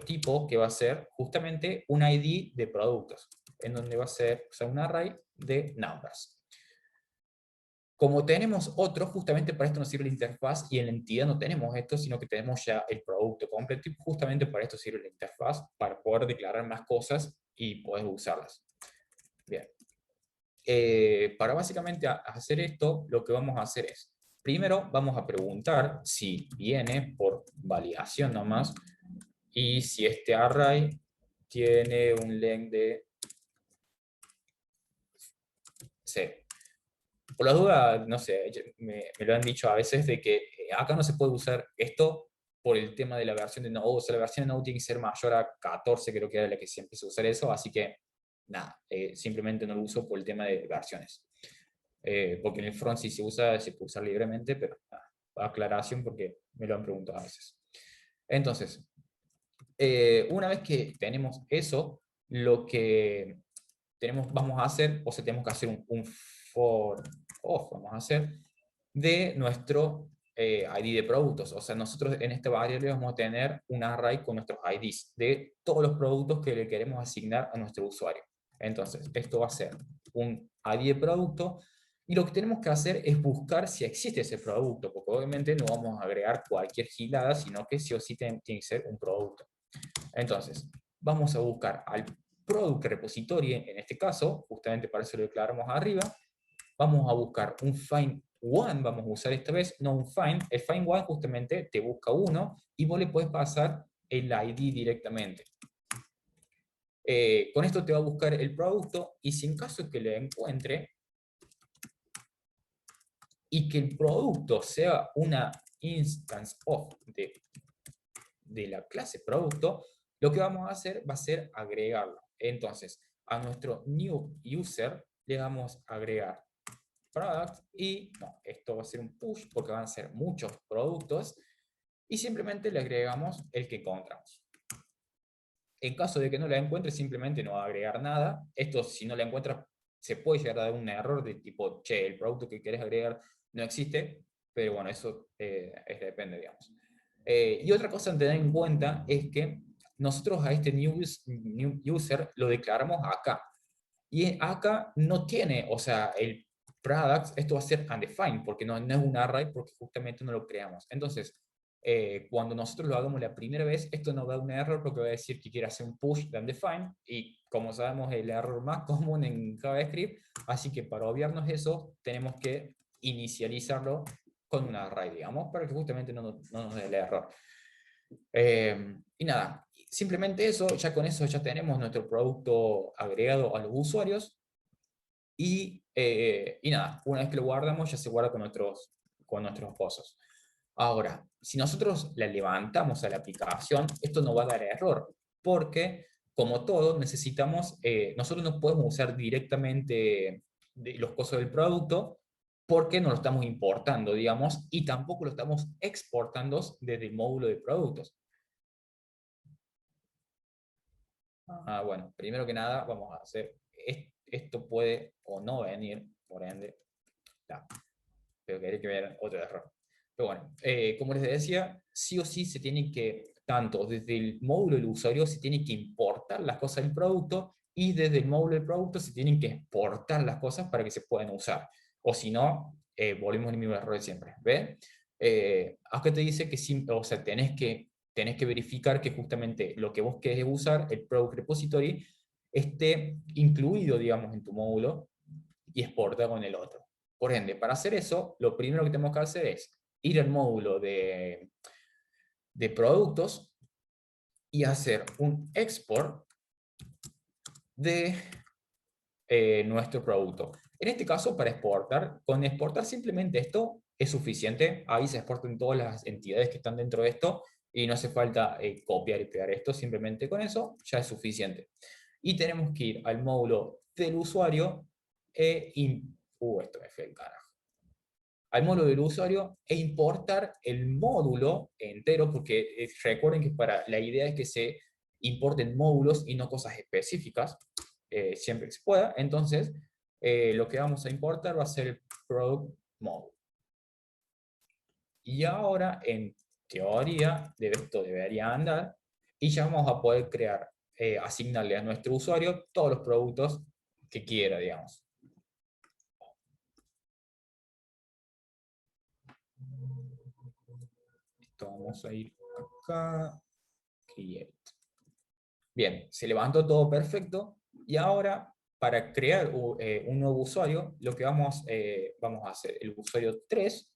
tipo que va a ser justamente un ID de productos, en donde va a ser, o sea, un array de numbers. Como tenemos otro, justamente para esto nos sirve la interfaz, y en la entidad no tenemos esto, sino que tenemos ya el producto completo, y justamente para esto sirve la interfaz, para poder declarar más cosas y poder usarlas. Bien. Para básicamente hacer esto, lo que vamos a hacer es, primero vamos a preguntar si viene por validación nomás, y si este array tiene un length de C. Por la duda, no sé, me lo han dicho a veces de que acá no se puede usar esto por el tema de la versión de Node, o sea, la versión de Node tiene que ser mayor a 14, creo que era la que se empieza a usar eso, así que nada, simplemente no lo uso por el tema de versiones. Porque en el front sí se puede usar libremente, pero nada, aclaración porque me lo han preguntado a veces. Entonces, una vez que tenemos eso, lo que vamos a hacer, o sea, tenemos que hacer un for off, vamos a hacer, de nuestro ID de productos. O sea, nosotros en esta variable vamos a tener un array con nuestros IDs de todos los productos que le queremos asignar a nuestro usuario. Entonces, esto va a ser un ID de producto, y lo que tenemos que hacer es buscar si existe ese producto, porque obviamente no vamos a agregar cualquier gilada, sino que sí o sí tiene que ser un producto. Entonces, vamos a buscar al product repository, en este caso, justamente para eso lo declaramos arriba. Vamos a buscar un find one, vamos a usar esta vez, no un find. El find one justamente te busca uno, y vos le puedes pasar el ID directamente. Con esto te va a buscar el producto, y si en caso que le encuentre, y que el producto sea una instance of de la clase producto, lo que vamos a hacer va a ser agregarlo. Entonces, a nuestro new user le vamos a agregar product, y no, esto va a ser un push porque van a ser muchos productos, y simplemente le agregamos el que encontramos. En caso de que no la encuentre, simplemente no va a agregar nada. Esto, si no la encuentras, se puede llegar a dar un error de tipo, che, el producto que querés agregar no existe, pero bueno, eso depende, digamos. Y otra cosa a tener en cuenta es que nosotros a este new user lo declaramos acá. Y acá no tiene, o sea, el products, esto va a ser undefined, porque no es un array, porque justamente no lo creamos. Entonces, cuando nosotros lo hagamos la primera vez, esto nos da un error porque va a decir que quiere hacer un push de undefined, y como sabemos el error más común en JavaScript, así que para obviarnos eso, tenemos que inicializarlo con un array, digamos, para que justamente no nos dé el error. Y nada, simplemente eso, ya con eso ya tenemos nuestro producto agregado a los usuarios. Y nada, una vez que lo guardamos, ya se guarda con nuestros pozos. Ahora, si nosotros la levantamos a la aplicación, esto no va a dar error, porque como todo, nosotros no podemos usar directamente los cosas del producto, porque no lo estamos importando, digamos, y tampoco lo estamos exportando desde el módulo de productos. Bueno, primero que nada, vamos a hacer, esto puede o no venir, por ende, pero quería que vean otro error. Pero bueno, como les decía, sí o sí se tiene que, tanto desde el módulo del usuario se tiene que importar las cosas del producto, y desde el módulo del producto se tienen que exportar las cosas para que se puedan usar. O si no, volvemos al mismo error de siempre. ¿Ven? Acá te dice que o sea, tenés que verificar que justamente lo que vos querés usar, el Product Repository, esté incluido, digamos, en tu módulo y exporta con el otro. Por ende, para hacer eso, lo primero que tenemos que hacer es ir al módulo de productos y hacer un export de nuestro producto. En este caso, para exportar, con exportar simplemente esto es suficiente. Ahí se exportan todas las entidades que están dentro de esto y no hace falta copiar y pegar esto, simplemente con eso ya es suficiente. Y tenemos que ir al módulo del usuario esto me fue el carajo. Al módulo del usuario e importar el módulo entero, porque recuerden que la idea es que se importen módulos y no cosas específicas, siempre que se pueda. Entonces, lo que vamos a importar va a ser el product module. Y ahora, en teoría, esto debería andar, y ya vamos a poder crear, asignarle a nuestro usuario todos los productos que quiera, digamos. Vamos a ir acá, create. Bien, se levantó todo perfecto, y ahora para crear un nuevo usuario, lo que vamos a hacer, el usuario 3,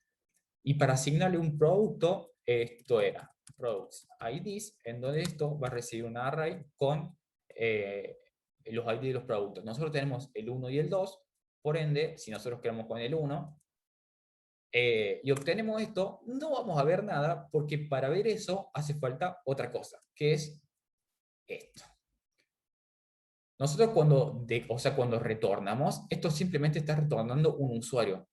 y para asignarle un producto, esto era products IDs, en donde esto va a recibir un array con los IDs de los productos. Nosotros tenemos el 1 y el 2, por ende, si nosotros queremos con el 1, y obtenemos esto, no vamos a ver nada, porque para ver eso hace falta otra cosa, que es esto. Nosotros cuando retornamos, esto simplemente está retornando un usuario,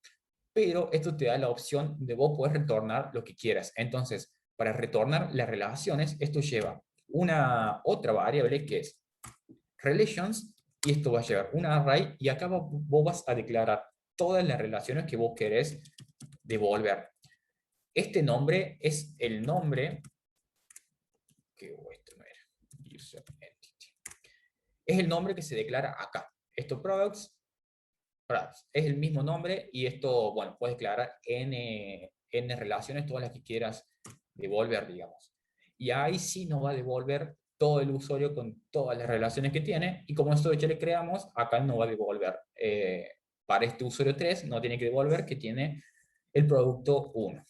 pero esto te da la opción de vos poder retornar lo que quieras. Entonces, para retornar las relaciones, esto lleva una otra variable que es relations, y esto va a llevar un array, y acá vos vas a declarar todas las relaciones que vos querés devolver. Este nombre es el nombre que esto no era, user entity. Es el nombre que se declara acá. Esto products es el mismo nombre, y esto, bueno, puedes declarar n relaciones, todas las que quieras devolver, digamos. Y ahí sí nos va a devolver todo el usuario con todas las relaciones que tiene, y como nosotros ya le creamos, acá no va a devolver. Para este usuario 3 no tiene que devolver que tiene el producto 1.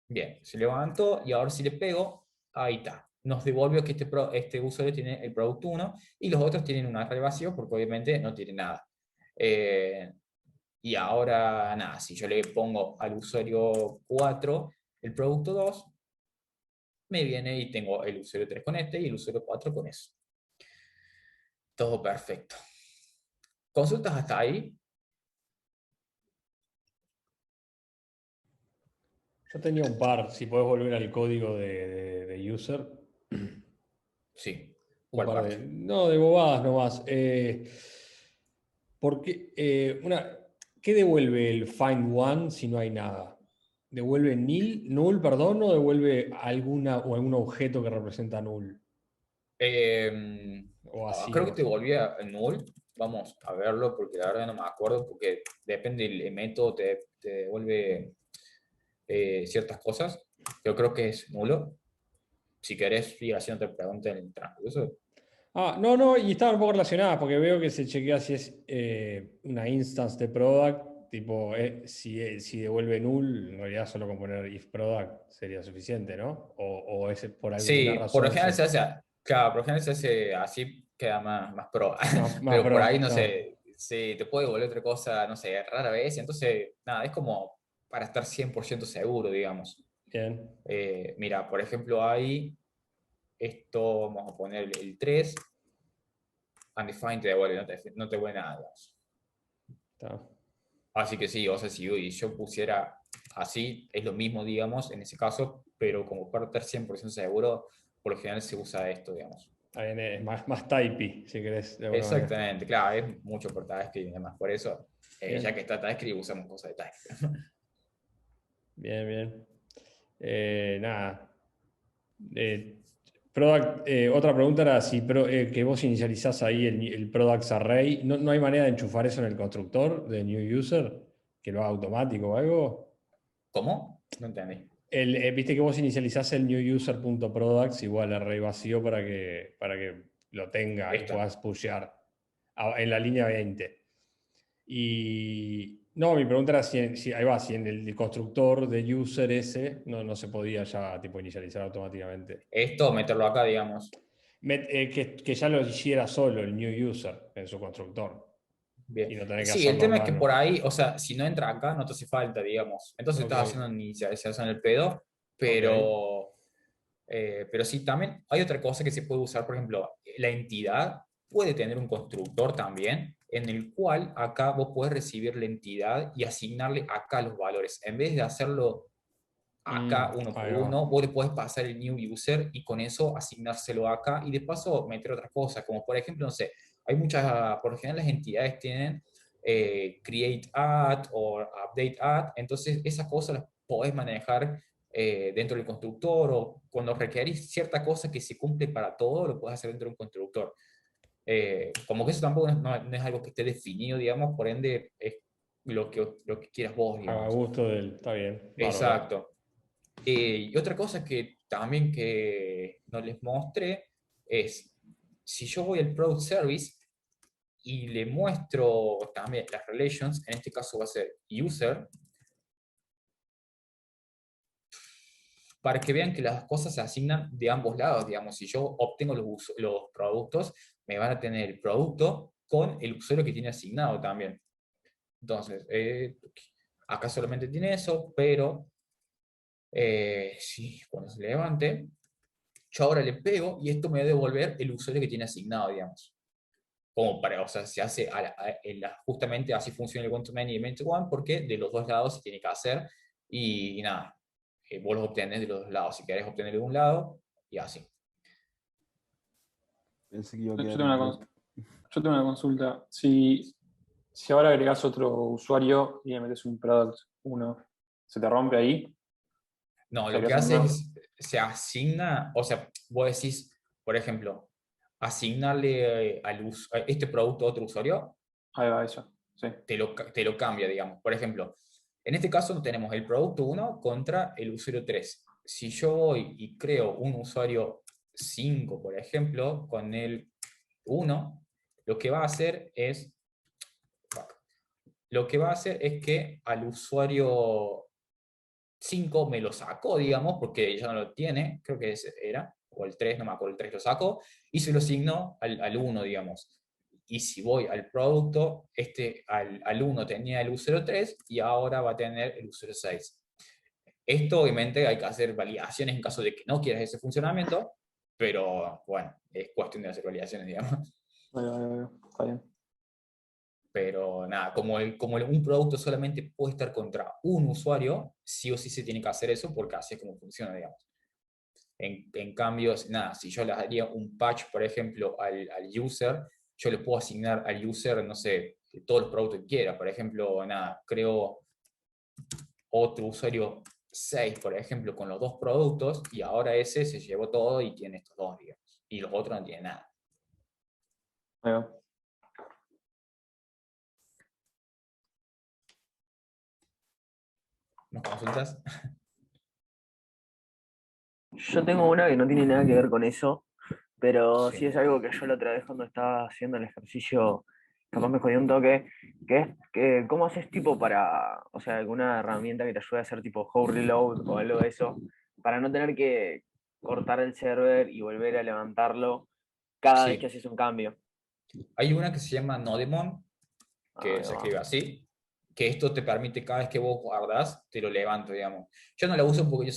Bien, se levantó, y ahora si le pego, ahí está. Nos devolvió que este usuario tiene el producto 1, y los otros tienen un array vacío, porque obviamente no tiene nada. Y ahora, nada, si yo le pongo al usuario 4 el producto 2, me viene y tengo el usuario 3 con este y el usuario 4 con eso. Todo perfecto. ¿Consultas hasta ahí? Yo tenía un par, si podés volver al código de user. Sí. Un ¿Cuál par parte? no, de bobadas nomás. Porque, ¿qué devuelve el find one si no hay nada? ¿Devuelve null, perdón, o devuelve algún objeto que representa null? O así Creo que nomás. te volví a null. Vamos a verlo, porque la verdad no me acuerdo, porque depende del método, te devuelve ciertas cosas. Yo creo que es nulo. Si querés ir haciendo otra pregunta en el transcurso. No, y estaba un poco relacionada, porque veo que se chequea si es una instance de product, tipo, si devuelve null, en realidad solo con poner if product sería suficiente, ¿no? O es por alguna Sí, por lo razón. general se hace, claro, por lo general se hace así, queda más pro. Más Pero por ahí, pro, no claro. sé, si te puede volver otra cosa, no sé, rara vez. Entonces, nada, es como para estar 100% seguro, digamos. Bien. Mira, por ejemplo, hay esto, vamos a poner el 3, undefined te devuelve, no te devuelve nada, digamos. Está. Así que sí, o sea, si yo pusiera así, es lo mismo, digamos, en ese caso, pero como para estar 100% seguro, por lo general se usa esto, digamos. Está bien, es más typey, si querés, de alguna manera. Exactamente, claro, es mucho por TypeScript y demás. Por eso, Bien. ya que está TypeScript, usamos cosas de TypeScript. Bien, bien. Nada. Otra pregunta era si que vos inicializás ahí el products array. ¿No hay manera de enchufar eso en el constructor de new user? ¿Que lo haga automático o algo? ¿Cómo? No entendí. Viste que vos inicializás el new user.products igual array vacío para que lo tenga y Esto. puedas pushear en la línea 20. Y no, mi pregunta era ahí va, si en el constructor de user ese no se podía ya tipo inicializar automáticamente. Esto, meterlo acá, digamos. Que ya lo hiciera solo el new user en su constructor Bien. y no tener que Sí, el hacerlo a tema es que mano. por ahí, o sea, si no entra acá, no te hace falta, digamos. Entonces Ok, estás haciendo inicialización en el pedo, ok. pero sí, también hay otra cosa que se puede usar, por ejemplo, la entidad puede tener un constructor también, en el cual acá vos podés recibir la entidad y asignarle acá los valores. En vez de hacerlo acá uno por Ahí va. uno, vos le podés pasar el new user y con eso asignárselo acá y de paso meter otras cosas, como por ejemplo, no sé, hay muchas, por lo general las entidades tienen create add o update add, entonces esas cosas las podés manejar dentro del constructor o cuando requerís cierta cosa que se cumple para todo, lo podés hacer dentro de un constructor. Como que eso tampoco no es algo que esté definido, digamos, por ende es lo que quieras vos, A digamos. gusto del. Está bien, bárbaro. Exacto. Y otra cosa que también que no les mostré es, si yo voy al Product Service y le muestro también las relations, en este caso va a ser user, para que vean que las cosas se asignan de ambos lados, digamos, si yo obtengo los productos, me van a tener el producto con el usuario que tiene asignado también. Entonces, acá solamente tiene eso, pero sí, cuando se levante, yo ahora le pego y esto me va a devolver el usuario que tiene asignado, digamos. Como para, o sea, se hace justamente así funciona el one-to-many y el many-to-one, porque de los dos lados se tiene que hacer y nada, vos los obtenés de los dos lados. Si querés obtener de un lado, y así. Pensé que iba a Yo quedar tengo en una, loop. yo tengo una consulta. Si ahora agregás otro usuario y le metes un product 1, ¿se te rompe ahí? No, O sea, lo que que hacen hace uno. es, se asigna, o sea, vos decís, por ejemplo, asignarle a este producto a otro usuario, Ahí va, eso. Sí. te lo cambia, digamos. Por ejemplo, en este caso tenemos el producto 1 contra el usuario 3. Si yo voy y creo un usuario 5, por ejemplo, con el 1, lo que va a hacer es, que al usuario 5 me lo sacó, digamos, porque ya no lo tiene, creo que ese era, o el 3, no me acuerdo, el 3 lo sacó, y se lo asignó al 1, digamos. Y si voy al producto, al 1 tenía el usuario 3 y ahora va a tener el usuario 6. Esto obviamente hay que hacer validaciones en caso de que no quieras ese funcionamiento, pero bueno, es cuestión de hacer validaciones, digamos. Ahí va. Está bien. Pero nada, un producto solamente puede estar contra un usuario, sí o sí se tiene que hacer eso porque así es como funciona, digamos. En cambio, nada, si yo le daría un patch, por ejemplo, al user, yo le puedo asignar al user, no sé, todos los productos que quiera. Por ejemplo, nada, creo otro usuario 6, por ejemplo, con los dos productos, y ahora ese se llevó todo y tiene estos dos, digamos. Y los otros no tienen nada. Ahí va. ¿Nos consultas? Yo tengo una que no tiene nada que ver con eso, pero sí Sí. es algo que yo la otra vez cuando estaba haciendo el ejercicio capaz me jodió un toque, ¿cómo haces tipo para, o sea, alguna herramienta que te ayude a hacer tipo home reload o algo de eso, para no tener que cortar el server y volver a levantarlo cada vez que Sí, haces un cambio? hay una que se llama Nodemon, que Ahí se va. escribe así, que esto te permite cada vez que vos guardás, te lo levanto, digamos. Yo no la uso porque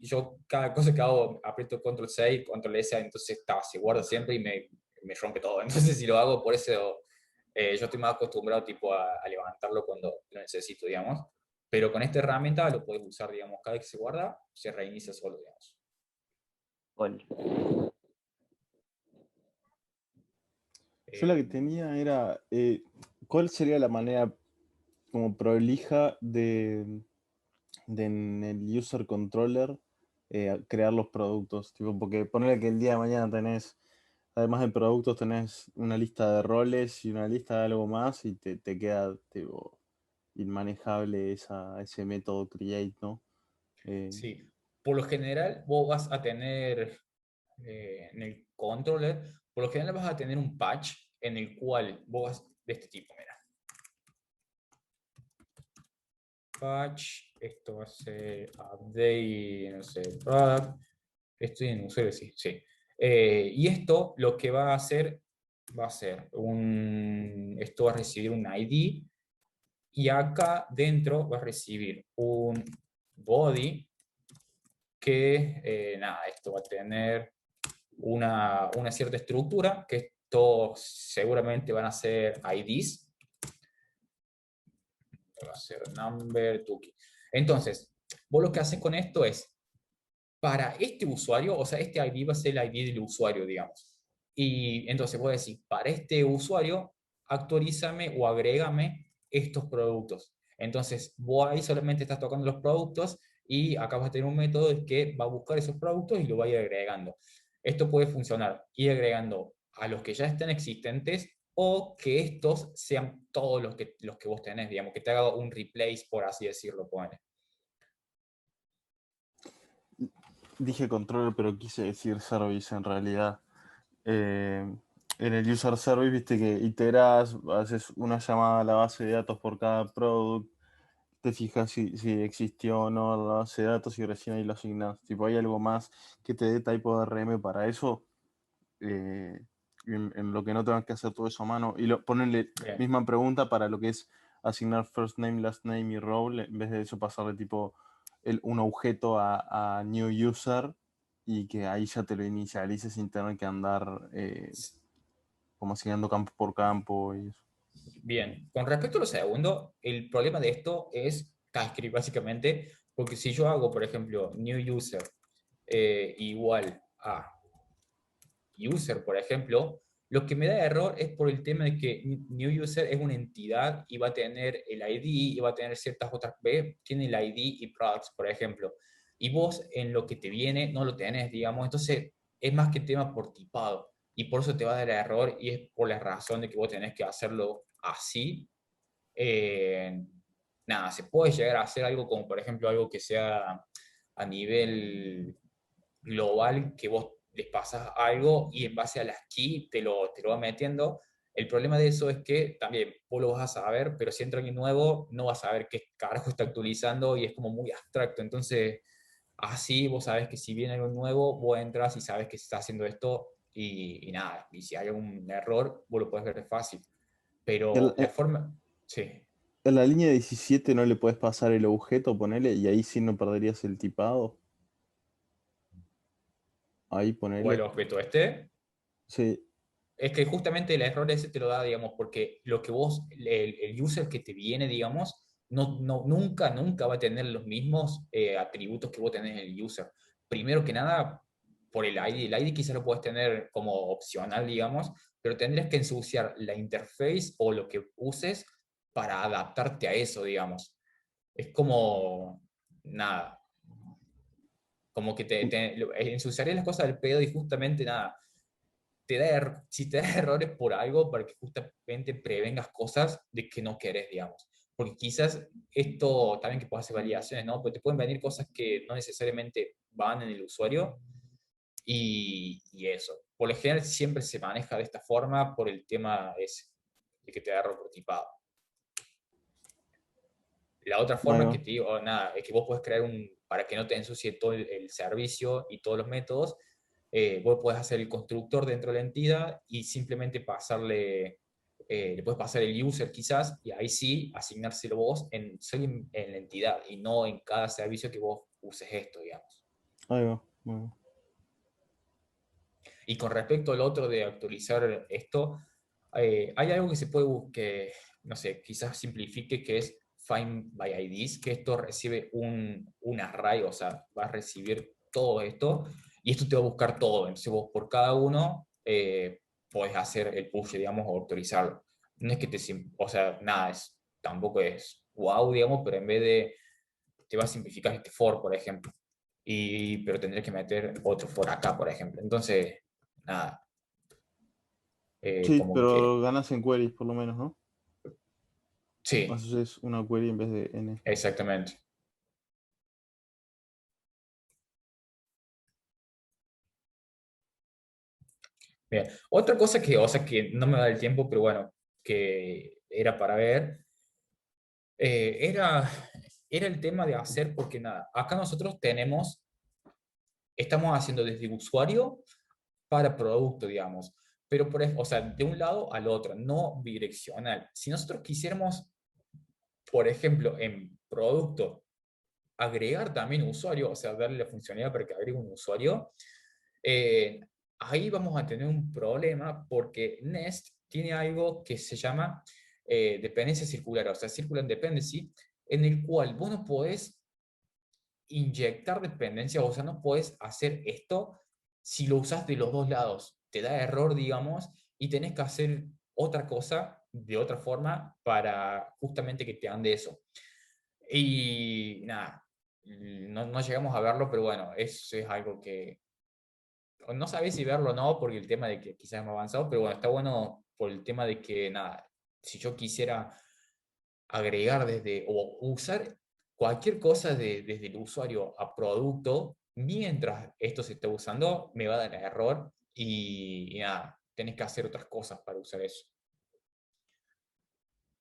yo cada cosa que hago aprieto control 6 control S, entonces se guarda siempre y me rompe todo. Entonces si lo hago, por eso yo estoy más acostumbrado tipo a levantarlo cuando lo necesito, digamos. Pero con esta herramienta lo puedes usar, digamos, cada vez que se guarda, se reinicia solo, digamos. Gol. Yo la que Eh, tenía era, ¿cuál sería la manera como prolija de en el user controller crear los productos? Tipo, porque ponerle que el día de mañana tenés, además de productos, tenés una lista de roles y una lista de algo más y te queda tipo, inmanejable ese método create, ¿no? Eh, sí, por lo general vos vas a tener en el controller, por lo general vas a tener un patch en el cual vos vas de este tipo, mira. Patch, esto va a ser update, no sé, product, estoy en usuario, sí, sí. Y esto lo que va a hacer, esto va a recibir un ID y acá dentro va a recibir un body que, nada, esto va a tener una cierta estructura, que esto seguramente van a ser IDs, va a ser number, tuki. Entonces, vos lo que haces con esto es, para este usuario, o sea, este ID va a ser el ID del usuario, digamos. Y entonces voy a decir, para este usuario, actualízame o agrégame estos productos. Entonces, vos ahí solamente estás tocando los productos y acá vas a tener un método que va a buscar esos productos y lo va a ir agregando. Esto puede funcionar, ir agregando a los que ya estén existentes o que estos sean todos los que vos tenés, digamos, que te haga un replace, por así decirlo, pone. Dije controller, pero quise decir service en realidad. Eh, en el user service, viste que iteras, haces una llamada a la base de datos por cada product, te fijas si existió o no la base de datos y recién ahí lo asignas. Tipo, ¿hay algo más que te dé typo de RM para eso? Eh, en lo que no tengas que hacer todo eso a mano. Y ponerle Bien. misma pregunta para lo que es asignar first name, last name y role, en vez de eso pasarle tipo un objeto a new user y que ahí ya te lo inicialice sin tener que andar como asignando campo por campo y eso. Bien, con respecto a lo segundo, el problema de esto es TypeScript básicamente, porque si yo hago, por ejemplo, new user igual a user, por ejemplo, lo que me da error es por el tema de que new user es una entidad y va a tener el ID y va a tener ciertas otras, ¿ves? Tiene el ID y products, por ejemplo. Y vos en lo que te viene no lo tenés, digamos. Entonces es más que tema por tipado. Y por eso te va a dar error y es por la razón de que vos tenés que hacerlo así. Eh, nada, se puede llegar a hacer algo como, por ejemplo, algo que sea a nivel global, que vos les pasas algo y en base a las keys te lo va metiendo. El problema de eso es que también vos lo vas a saber, pero si entra alguien nuevo, no vas a saber qué carajo está actualizando y es como muy abstracto. Entonces, así vos sabés que si viene algo nuevo, vos entras y sabes que se está haciendo esto y nada. Y si hay algún error, vos lo podés ver fácil. En, Pero la forma, sí. en la línea 17 no le puedes pasar el objeto, ponele, y ahí sí no perderías el tipado. Ahí O el ponele. objeto este, Sí, es que justamente el error ese te lo da, digamos, porque lo que vos, el user que te viene, digamos, nunca va a tener los mismos atributos que vos tenés en el user. Primero que nada, por el ID. El ID quizás lo puedes tener como opcional, digamos, pero tendrías que ensuciar la interface o lo que uses para adaptarte a eso, digamos. Es como, nada, como que ensuciarías las cosas del pedo y justamente nada si te da errores por algo, para que justamente prevengas cosas de que no querés, digamos. Porque quizás esto también que puedas hacer validaciones, ¿no? Pero te pueden venir cosas que no necesariamente van en el usuario y eso. Por lo general siempre se maneja de esta forma por el tema ese. de que te da error por tipado. La otra Ahí forma va. que te digo, nada, es que vos puedes crear para que no te ensucie todo el servicio y todos los métodos, vos podés hacer el constructor dentro de la entidad y simplemente pasarle, le puedes pasar el user quizás, y ahí sí asignárselo vos solo en la entidad y no en cada servicio que vos uses esto, digamos. Ahí va. Ahí va. Y con respecto al otro de actualizar esto, hay algo que se puede que, no sé, quizás simplifique, que es Find by IDs, que esto recibe un array, o sea, va a recibir todo esto, y esto te va a buscar todo. Entonces vos por cada uno podés hacer el push, digamos, o autorizarlo. No es que o sea, nada, tampoco es wow, digamos, pero en vez de, te va a simplificar este for, por ejemplo. Pero tendré que meter otro for acá, por ejemplo. Entonces, nada, Sí, como que, pero ganas en queries por lo menos, ¿no? sí, Haces una query en vez de n. exactamente. Bien. Otra cosa que, o sea, que no me da el tiempo, pero bueno, que era para ver, era el tema de hacer, porque nada, acá nosotros estamos haciendo desde usuario para producto, digamos, pero o sea, de un lado al otro, no bidireccional. Si nosotros quisiéramos, por ejemplo, en producto, agregar también usuario, o sea, darle la funcionalidad para que agregue un usuario, eh, ahí vamos a tener un problema porque Nest tiene algo que se llama dependencia circular, o sea, circular dependency, en el cual vos no podés inyectar dependencia, o sea, no podés hacer esto si lo usas de los dos lados. Te da error, digamos, y tenés que hacer otra cosa de otra forma para justamente que te ande eso. Y nada, no llegamos a verlo, pero bueno, eso es algo que no sabés si verlo o no, porque el tema de que quizás es más avanzado, pero bueno, está bueno por el tema de que, nada, si yo quisiera agregar o usar cualquier cosa desde el usuario a producto, mientras esto se está usando, me va a dar error y nada, tenés que hacer otras cosas para usar eso.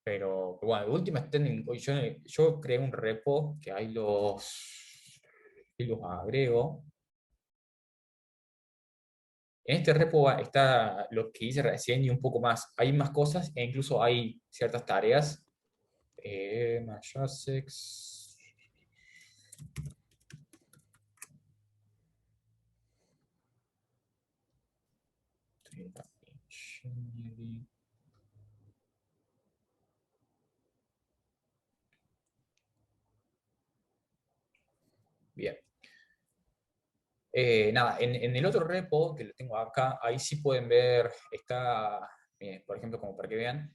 Pero bueno, de última, yo creé un repo que ahí los agrego. En este repo está lo que hice recién y un poco más. Hay más cosas e incluso hay ciertas tareas. Majasex. Bien. Nada, en el otro repo que lo tengo acá, ahí sí pueden ver, está, por ejemplo, como para que vean,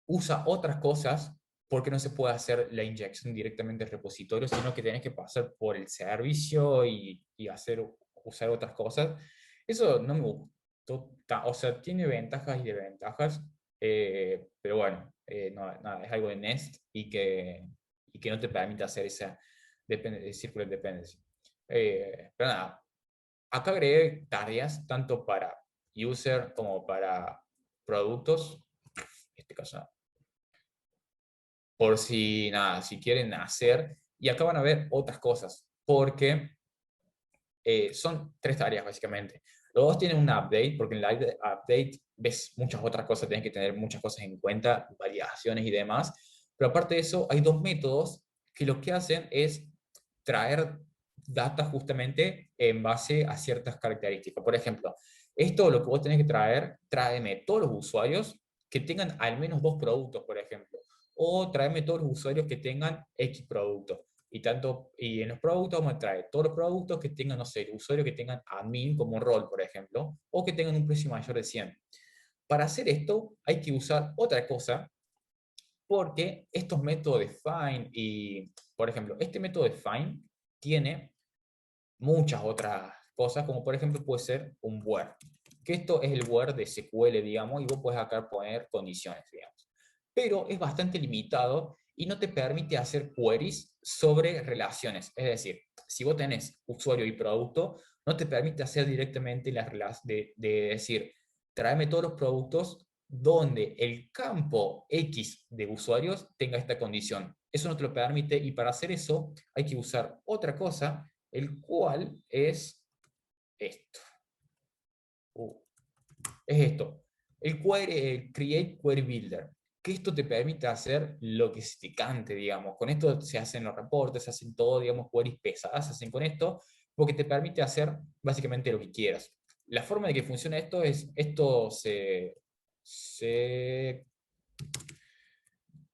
usa otras cosas porque no se puede hacer la inyección directamente al repositorio, sino que tenés que pasar por el servicio y usar otras cosas. Eso no me gustó, o sea, tiene ventajas y desventajas, pero bueno, nada, es algo de Nest y que no te permite hacer esa circular dependency. Pero nada, acá agregué tareas tanto para user como para productos. En este caso, por si, nada, si quieren hacer, y acá van a ver otras cosas, porque son tres tareas básicamente. Los dos tienen un update, porque en la update ves muchas otras cosas, tienes que tener muchas cosas en cuenta, variaciones y demás, pero aparte de eso, hay dos métodos que lo que hacen es traer data justamente en base a ciertas características. Por ejemplo, esto lo que vos tenés que tráeme todos los usuarios que tengan al menos dos productos, por ejemplo, o tráeme todos los usuarios que tengan X productos. Y en los productos vamos a traer todos los productos que tengan, no sé, el usuario que tengan admin como rol, por ejemplo, o que tengan un precio mayor de 100. Para hacer esto hay que usar otra cosa, porque estos métodos de find y, por ejemplo, este método de find tiene muchas otras cosas, como por ejemplo puede ser un where, que esto es el where de SQL, digamos, y vos puedes acá poner condiciones, digamos. Pero es bastante limitado y no te permite hacer queries sobre relaciones. Es decir, si vos tenés usuario y producto, no te permite hacer directamente las relaciones de decir, tráeme todos los productos donde el campo X de usuarios tenga esta condición. Eso no te lo permite, y para hacer eso hay que usar otra cosa, el cual es esto. Es esto. El Create Query Builder. Que esto te permite hacer lo que se te cante, digamos. Con esto se hacen los reportes, se hacen todo, digamos, queries pesadas, se hacen con esto, porque te permite hacer básicamente lo que quieras. La forma de que funciona esto es, esto se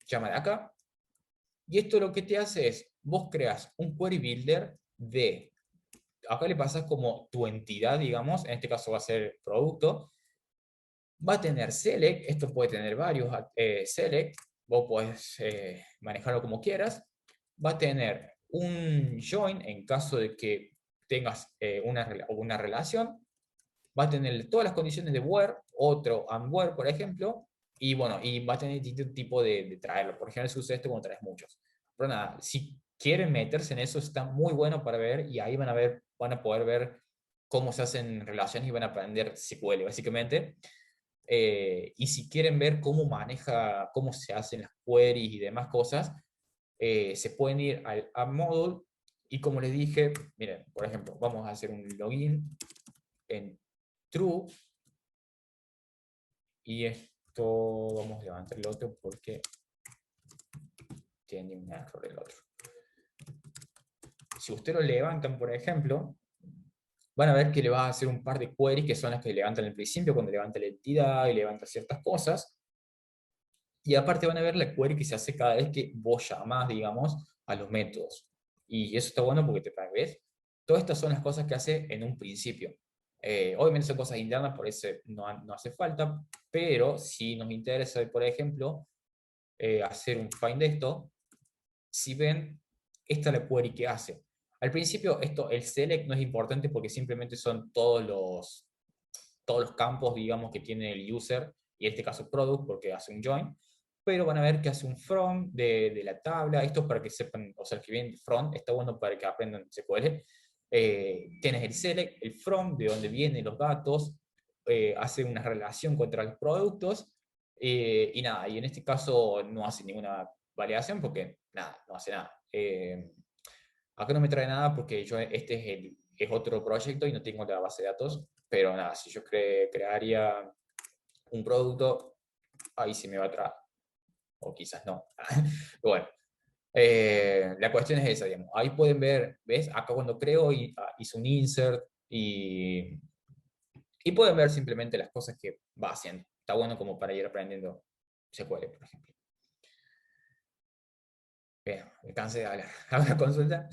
llama de acá, y esto lo que te hace es, vos creas un query builder de, acá le pasas como tu entidad, digamos, en este caso va a ser producto, va a tener select, esto puede tener varios select, vos podés manejarlo como quieras, va a tener un join en caso de que tengas una relación, va a tener todas las condiciones de where, otro and where, por ejemplo, y bueno, y va a tener distinto tipo de traerlo. Por ejemplo, se usa esto cuando traes muchos. Pero nada, si quieren meterse en eso, está muy bueno para ver, y ahí van a poder ver cómo se hacen relaciones y van a aprender SQL, básicamente. Y si quieren ver cómo maneja, cómo se hacen las queries y demás cosas, se pueden ir al App Module, y como les dije, miren, por ejemplo, vamos a hacer un login en true, y esto vamos a levantar el otro porque tiene un error el otro. Si ustedes lo levantan, por ejemplo, van a ver que le va a hacer un par de queries que son las que levantan al principio, cuando levanta la entidad y levanta ciertas cosas. Y aparte van a ver la query que se hace cada vez que vos llamás, digamos, a los métodos. Y eso está bueno porque ¿ves? Todas estas son las cosas que hace en un principio. Obviamente son cosas internas, por eso no hace falta, pero si nos interesa, por ejemplo, hacer un find de esto, si ven, esta es la query que hace. Al principio, el select no es importante porque simplemente son todos los campos, digamos, que tiene el user, y en este caso product, porque hace un join, pero van a ver que hace un from de la tabla. Esto es para que sepan, o sea, el que viene from está bueno para que aprendan SQL. Tienes el select, el from, de donde vienen los datos, hace una relación contra los productos, y nada, y en este caso no hace ninguna validación porque nada, no hace nada. Acá no me trae nada porque es otro proyecto y no tengo la base de datos, pero nada, si yo crearía un producto, ahí sí me va a traer, o quizás no. Bueno, la cuestión es esa, digamos. Ahí pueden ver, ¿ves? Acá cuando creo hice un insert, y pueden ver simplemente las cosas que va haciendo. Está bueno como para ir aprendiendo SQL, por ejemplo. Bien, me cansé de hablar. ¿Alguna consulta?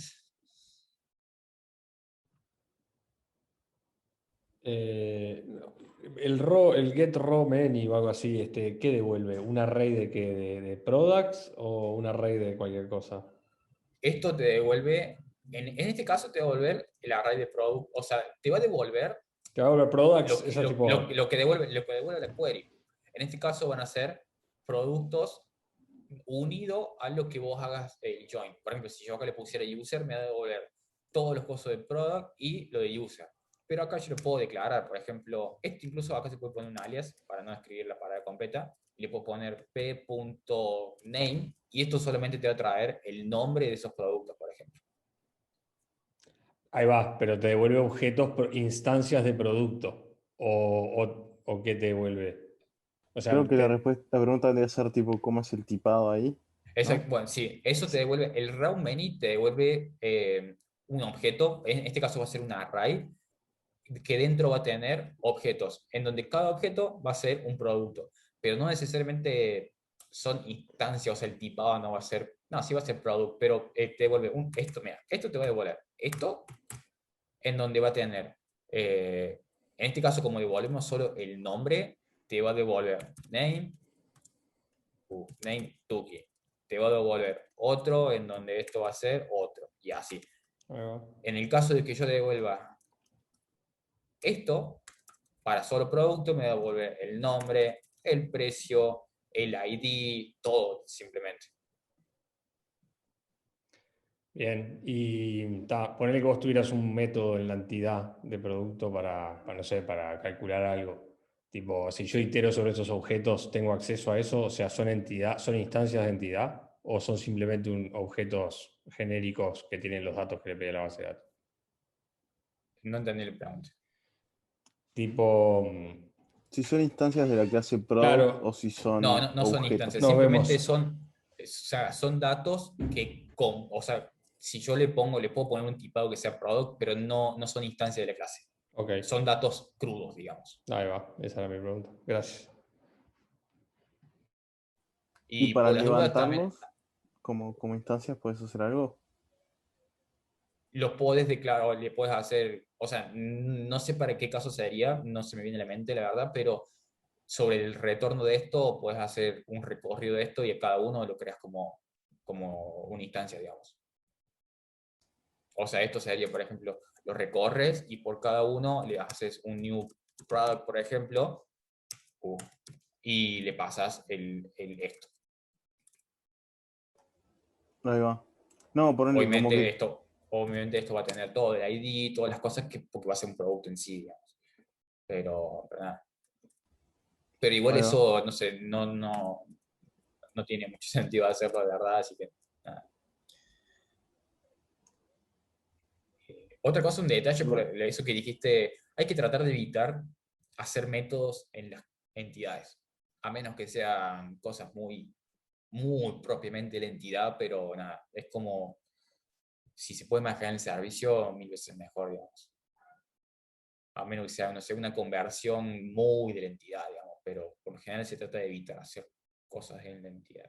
El get raw many o algo así, ¿qué devuelve? ¿Un array de qué? ¿De products o un array de cualquier cosa? Esto te devuelve, en este caso te va a devolver el array de product, o sea, te va a devolver Te va a devolver products, lo, esa lo, tipo. lo que devuelve la query. En este caso van a ser productos unido a lo que vos hagas el join. Por ejemplo, si yo acá le pusiera user, me va a devolver todos los cosas de product y lo de user. Pero acá yo lo puedo declarar, por ejemplo, esto incluso acá se puede poner un alias para no escribir la palabra completa, y le puedo poner p.name, y esto solamente te va a traer el nombre de esos productos, por ejemplo. Ahí va, pero te devuelve objetos, instancias de producto. ¿O qué te devuelve? O sea, Creo que la pregunta debe ser tipo, ¿cómo es el tipado ahí? ¿No? Bueno, sí, eso te devuelve, el raw many te devuelve un objeto, en este caso va a ser un array, que dentro va a tener objetos, en donde cada objeto va a ser un producto, pero no necesariamente son instancias, o sea, el tipado no va a ser, no, sí va a ser product, pero te devuelve esto, mira, esto te va a devolver esto, en donde va a tener, en este caso, como devolvemos solo el nombre, te va a devolver name Tuki, te va a devolver otro, en donde esto va a ser otro, y así. ahí va. En el caso de que yo devuelva esto, para solo producto me va a devolver el nombre, el precio, el ID, todo simplemente. Bien, y ponele que vos tuvieras un método en la entidad de producto no sé, para calcular algo. Tipo, si yo itero sobre esos objetos, ¿tengo acceso a eso? O sea, ¿son instancias de entidad o son simplemente objetos genéricos que tienen los datos que le pide la base de datos? No entendí la pregunta. Tipo, Si son instancias de la clase product claro. o si son No son objetos. instancias, No, simplemente vemos. o sea, son datos que, o sea, si yo le puedo poner un tipado que sea product, pero no son instancias de la clase. Ok, Son datos crudos, digamos. ahí va, esa era mi pregunta. Gracias. Y Y para por las dudas también levantarlos como instancias, ¿puedes hacer algo? los puedes declarar, le puedes hacer, o sea, no sé para qué caso sería, no se me viene a la mente, la verdad, pero sobre el retorno de esto, puedes hacer un recorrido de esto y a cada uno lo creas como una instancia, digamos. O sea, esto sería, por ejemplo, lo recorres y por cada uno le haces un new product, por ejemplo, y le pasas esto. Ahí va. No, ponele como que. Obviamente esto va a tener todo el ID, todas las cosas porque va a ser un producto en sí, digamos. Pero nada. Pero igual Ahí va. eso, no sé, no tiene mucho sentido hacerlo de verdad, así que nada. Otra cosa, un detalle por eso que dijiste, hay que tratar de evitar hacer métodos en las entidades, a menos que sean cosas muy propiamente de la entidad, pero nada, es como si se puede manejar el servicio, mil veces mejor, digamos. A menos que sea, no sé, una conversión muy de la entidad, digamos, pero por lo general se trata de evitar hacer cosas en la entidad.